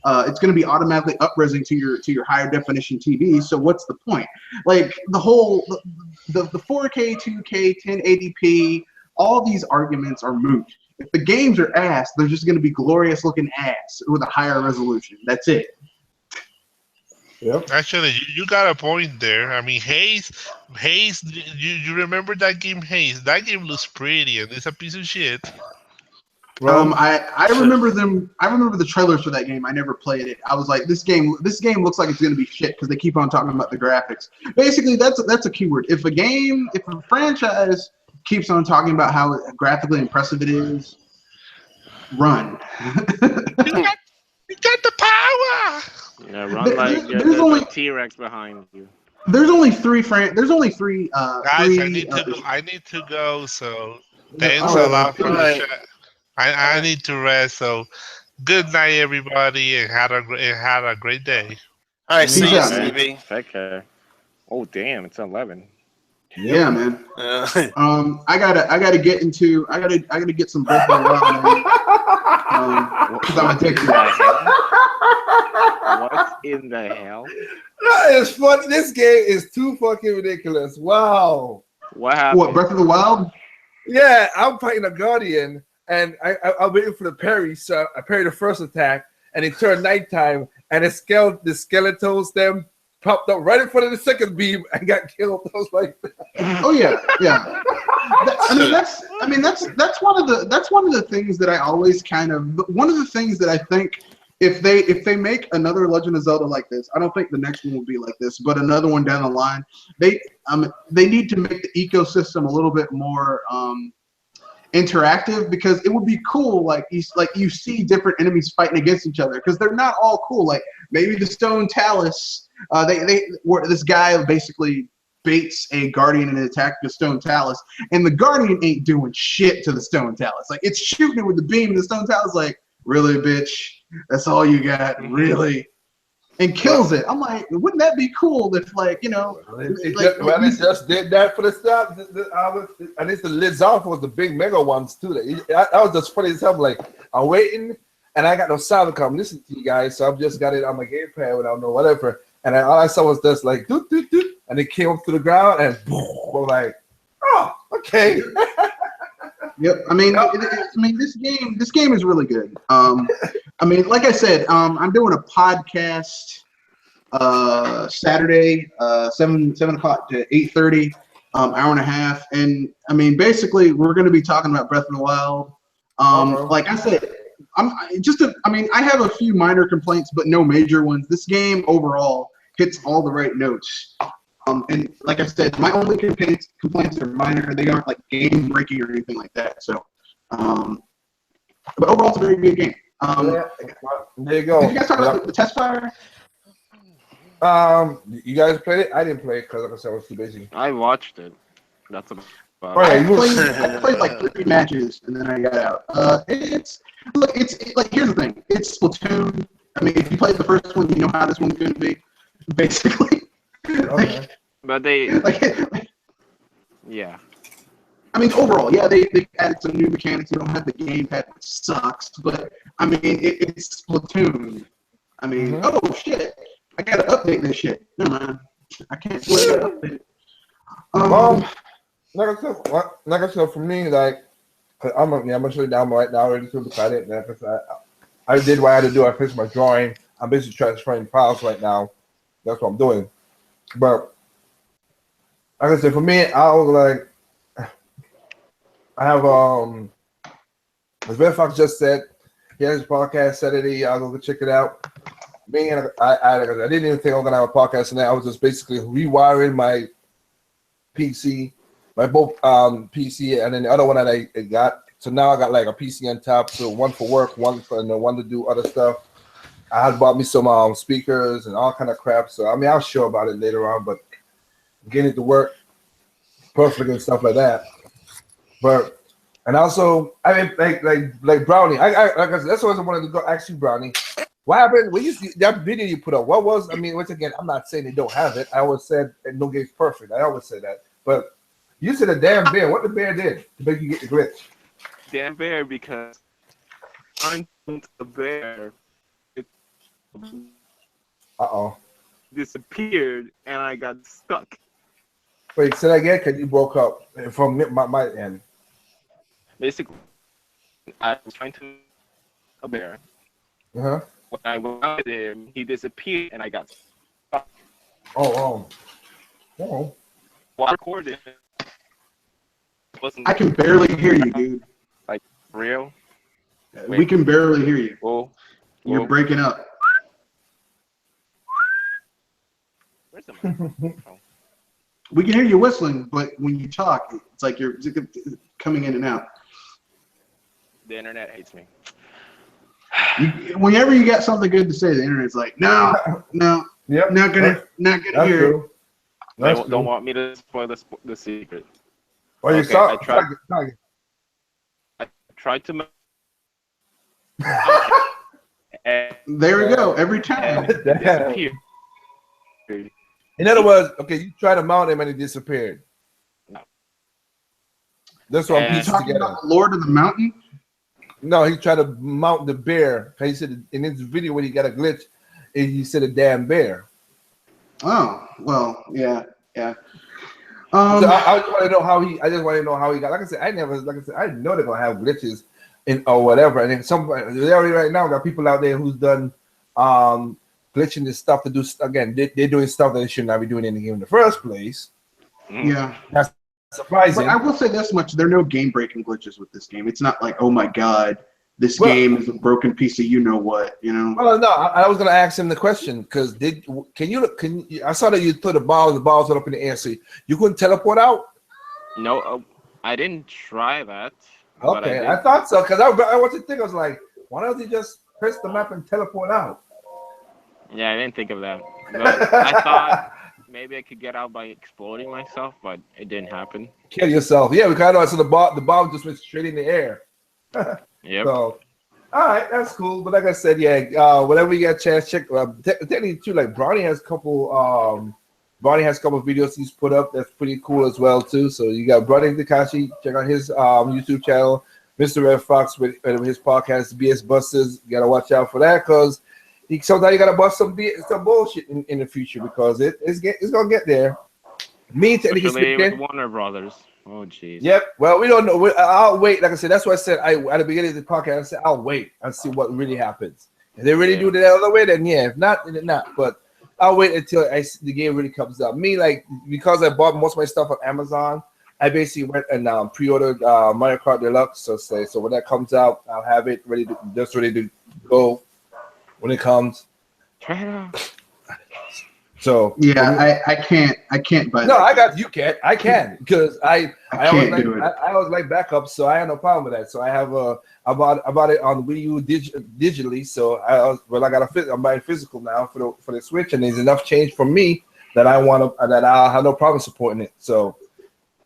It's going to be automatically up-resing to your higher definition TV. So what's the point? Like the 4K, 2K, 1080p, all these arguments are moot. If the games are ass, they're just going to be glorious looking ass with a higher resolution. That's it. Yep. Actually, you got a point there. I mean, Haze. You remember that game, Haze? That game looks pretty, and it's a piece of shit. I remember them. I remember the trailers for that game. I never played it. I was like, this game looks like it's going to be shit because they keep on talking about the graphics. Basically, that's a keyword. If a franchise keeps on talking about how graphically impressive it is, run. You got the power. Yeah, run like there's only a T-Rex behind you. There's only three. Guys, I need to go. So thanks a lot for the show. I need to rest. So good night, everybody, and had a great day. All right, see you, Stevie. Take care. Oh damn, it's 11. Yeah, man. I gotta get some Breath of the Wild, because I'm addicted. What in the hell? That is funny. This game is too fucking ridiculous. Wow. What happened? What, Breath of the Wild? Yeah, I'm fighting a Guardian, and I'm waiting for the parry. So I parried the first attack, and it turned nighttime, and the skeletal stem popped up right in front of the second beam and got killed. I was like, oh yeah. That's one of the things that I always one of the things that I think if they make another Legend of Zelda like this, I don't think the next one will be like this, but another one down the line, they need to make the ecosystem a little bit more interactive, because it would be cool, like you see different enemies fighting against each other, because they're not all cool. Like maybe the Stone Talus, this guy basically baits a Guardian and attacks the Stone Talus, and the Guardian ain't doing shit to the Stone Talus. Like it's shooting it with the beam, and the Stone Talus like, really, bitch? That's all you got, really? and kills it. I'm like, wouldn't that be cool if, like, you know, it just did that for the stuff. At least the lids off was the big mega ones too. That was just funny as hell. Like, I'm waiting, and I got no sound to come listen to you guys, so I've just got it on my gamepad without no whatever. And all I saw was just like doot doot doot, and it came up to the ground, and boom, I'm like, oh, okay. Yep. I mean, this game is really good. I mean, like I said, I'm doing a podcast Saturday, 7 o'clock to 8:30, hour and a half, and I mean, basically, we're going to be talking about Breath of the Wild. Like I said, I have a few minor complaints, but no major ones. This game overall hits all the right notes. And like I said, my only complaints are minor. They aren't like game breaking or anything like that. So, but overall, it's a very good game. There you go. Did you guys talk about the test fire? You guys played it? I didn't play it because, like I said, I was too busy. I watched it. That's about I played like 3 matches and then I got out. It's like, here's the thing. It's Splatoon. I mean, if you played the first one, you know how this one's going to be, basically. Okay. But yeah. I mean, overall, yeah, they added some new mechanics. You don't have the gamepad, which sucks. But I mean, it's Splatoon. I mean, oh shit, I gotta update this shit. Never mind, I can't do it. Like I said, for me, like I'm gonna show you down right now, ready to look at it. I did what I had to do. I finished my drawing. I'm basically transferring files right now. That's what I'm doing. But like I said, for me, I was like, I have as Red Fox just said, he has his podcast Saturday. I'll go check it out. Me and I didn't even think I was gonna have a podcast tonight. I was just basically rewiring my PC, my both PC, and then the other one that I got. So now I got like a PC on top, so one for work, one to do other stuff. I had bought me some speakers and all kind of crap. So I mean, I'll show about it later on, but getting it to work perfect and stuff like that. But and also, I mean, like Brownie. That's what I wanted to go ask you, Brownie. What happened when you see that video you put up? What was? I mean, once again, I'm not saying they don't have it. I always said no game's perfect. I always say that. But you said a damn bear. What the bear did to make you get the glitch? Damn bear, because I'm a bear. Disappeared and I got stuck. Wait, say that again? Because you broke up from my end. Basically, I was trying to a bear. Uh-huh. When I went out there, he disappeared and I got stuck. Oh. Water cord wasn't. I can barely hear you, dude. Like real? We can barely hear you. Whoa. You're breaking up. Where's the microphone? We can hear you whistling, but when you talk, it's like you're coming in and out. The internet hates me. Whenever you got something good to say, the internet's like, no, yep, not gonna hear it. Don't want me to spoil the secret. Well, okay, I tried to. There we go. Every time. Disappeared. In other words, okay, you tried to mount him and he disappeared. No. That's what I'm piecing talking together. about the Lord of the Mountain? No, he tried to mount the bear. He said in his video when he got a glitch, he said a damn bear. Oh, well, yeah. So I just want to know how he. I just want to know how he got. Like I said, I didn't know they're gonna have glitches in or whatever. And then they already right now got people out there who's done glitching this stuff to do again. They're doing stuff that they should not be doing in the game in the first place. Yeah, that's surprising. But I will say this much: there are no game-breaking glitches with this game. It's not like, oh my god, this game is a broken piece of you know what, you know. Well, no, I was gonna ask him the question because can you? I saw that you put the balls went up in the air, so you couldn't teleport out. No, I didn't try that. Okay, I thought so because I was thinking, I was like, why don't you just press the map and teleport out? Yeah, I didn't think of that. But I thought maybe I could get out by exploding myself, but it didn't happen. Kill yourself, yeah. Because I know so the ball just went straight in the air. Yep. So All right, that's cool. But like I said, yeah, whenever you get a chance, check. Technically, too, like Bronny has a couple. Bronny has a couple of videos he's put up that's pretty cool as well too. So you got Bronny Takashi. Check out his YouTube channel. Mr. Red Fox with his podcast BS Busters. You gotta watch out for that because sometimes you gotta bust some bullshit in the future because it's gonna get there. Me especially with Warner Brothers. Oh jeez. Yep. Well, we don't know. I'll wait. Like I said, that's what I said. At the beginning of the podcast, I said I'll wait and see what really happens. If they really do it the other way, then yeah. If not, then not. But I'll wait until the game really comes out. Me, like because I bought most of my stuff on Amazon, I basically went and pre-ordered Mario Kart Deluxe. So when that comes out, I'll have it ready to go when it comes. Try it out. So yeah, I can't buy. No, that. you can't. I can because I always like backups, so I have no problem with that. So I have I bought it on Wii U digitally. So I'm buying physical now for the Switch, and there's enough change for me that I'll have no problem supporting it. So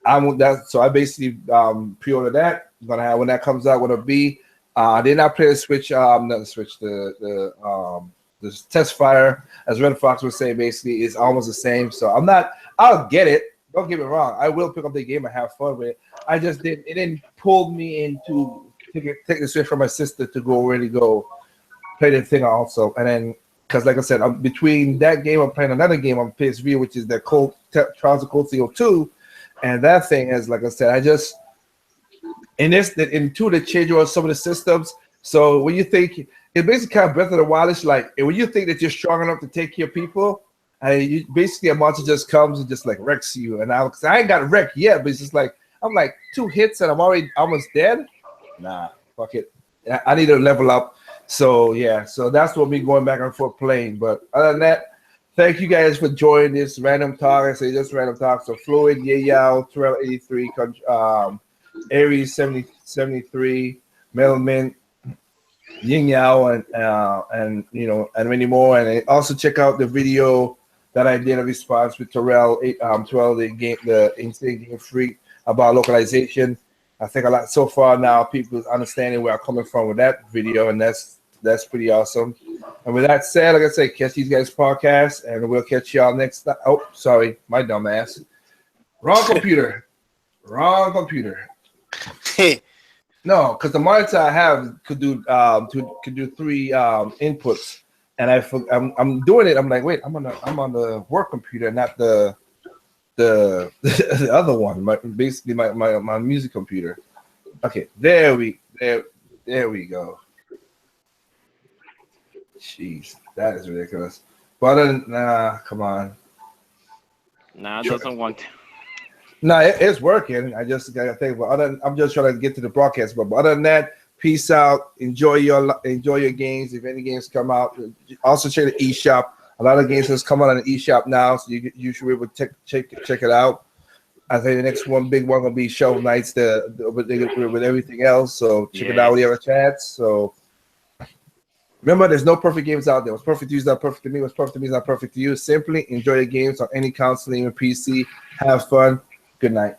So I basically pre-order that. I'm gonna have when that comes out. What'll be? I did not play the Switch. Not the Switch. The test fire, as Red Fox would say, basically is almost the same. So I'll get it. Don't get me wrong. I will pick up the game and have fun with it. I just didn't. It didn't pull me into take the Switch from my sister to go play the thing also. And then because like I said, I'm between that game, I'm playing another game on PSV, which is the Trials of Cold Steel 2, and that thing is like I said, I just in 2 they change over some of the systems. So when you think it's basically kind of Breath of the Wildish, like when you think that you're strong enough to take care of people, and basically a monster just comes and just like wrecks you. And I ain't got wrecked yet, but it's just like I'm like 2 hits and I'm already almost dead. Nah, fuck it. I need to level up. So yeah, so that's what we going back and forth playing. But other than that, thank you guys for joining this random talk. I say just random talk. So Fluid, Yao, Terrell 83, Aries 73, Melman, Ying Yao, and many more. And also check out the video that I did a response with Terrell, the Insane Game Freak about localization. I think a lot so far now people understanding where I'm coming from with that video, and that's pretty awesome. And with that said, like I say, catch these guys' podcast, and we'll catch y'all next time. Oh, sorry, my dumb ass. Wrong computer. No, because the monitor I have could do 3 inputs, and I'm doing it. I'm like, wait, I'm on the work computer, not the the other one. Basically my music computer. Okay, there we go. Jeez, that is ridiculous. But come on. Nah, it doesn't want to. No, it's working. I just gotta think. But I'm just trying to get to the broadcast. But other than that, peace out. Enjoy your games. If any games come out, also check the eShop. A lot of games has come out on the eShop now, so you should be able to check it out. I think the next big one will be Shovel Knights with everything else. So check it out when you have a chance. So remember, there's no perfect games out there. What's perfect to you is not perfect to me. What's perfect to me is not perfect to you. Simply enjoy the games on any console, even PC. Have fun. Good night.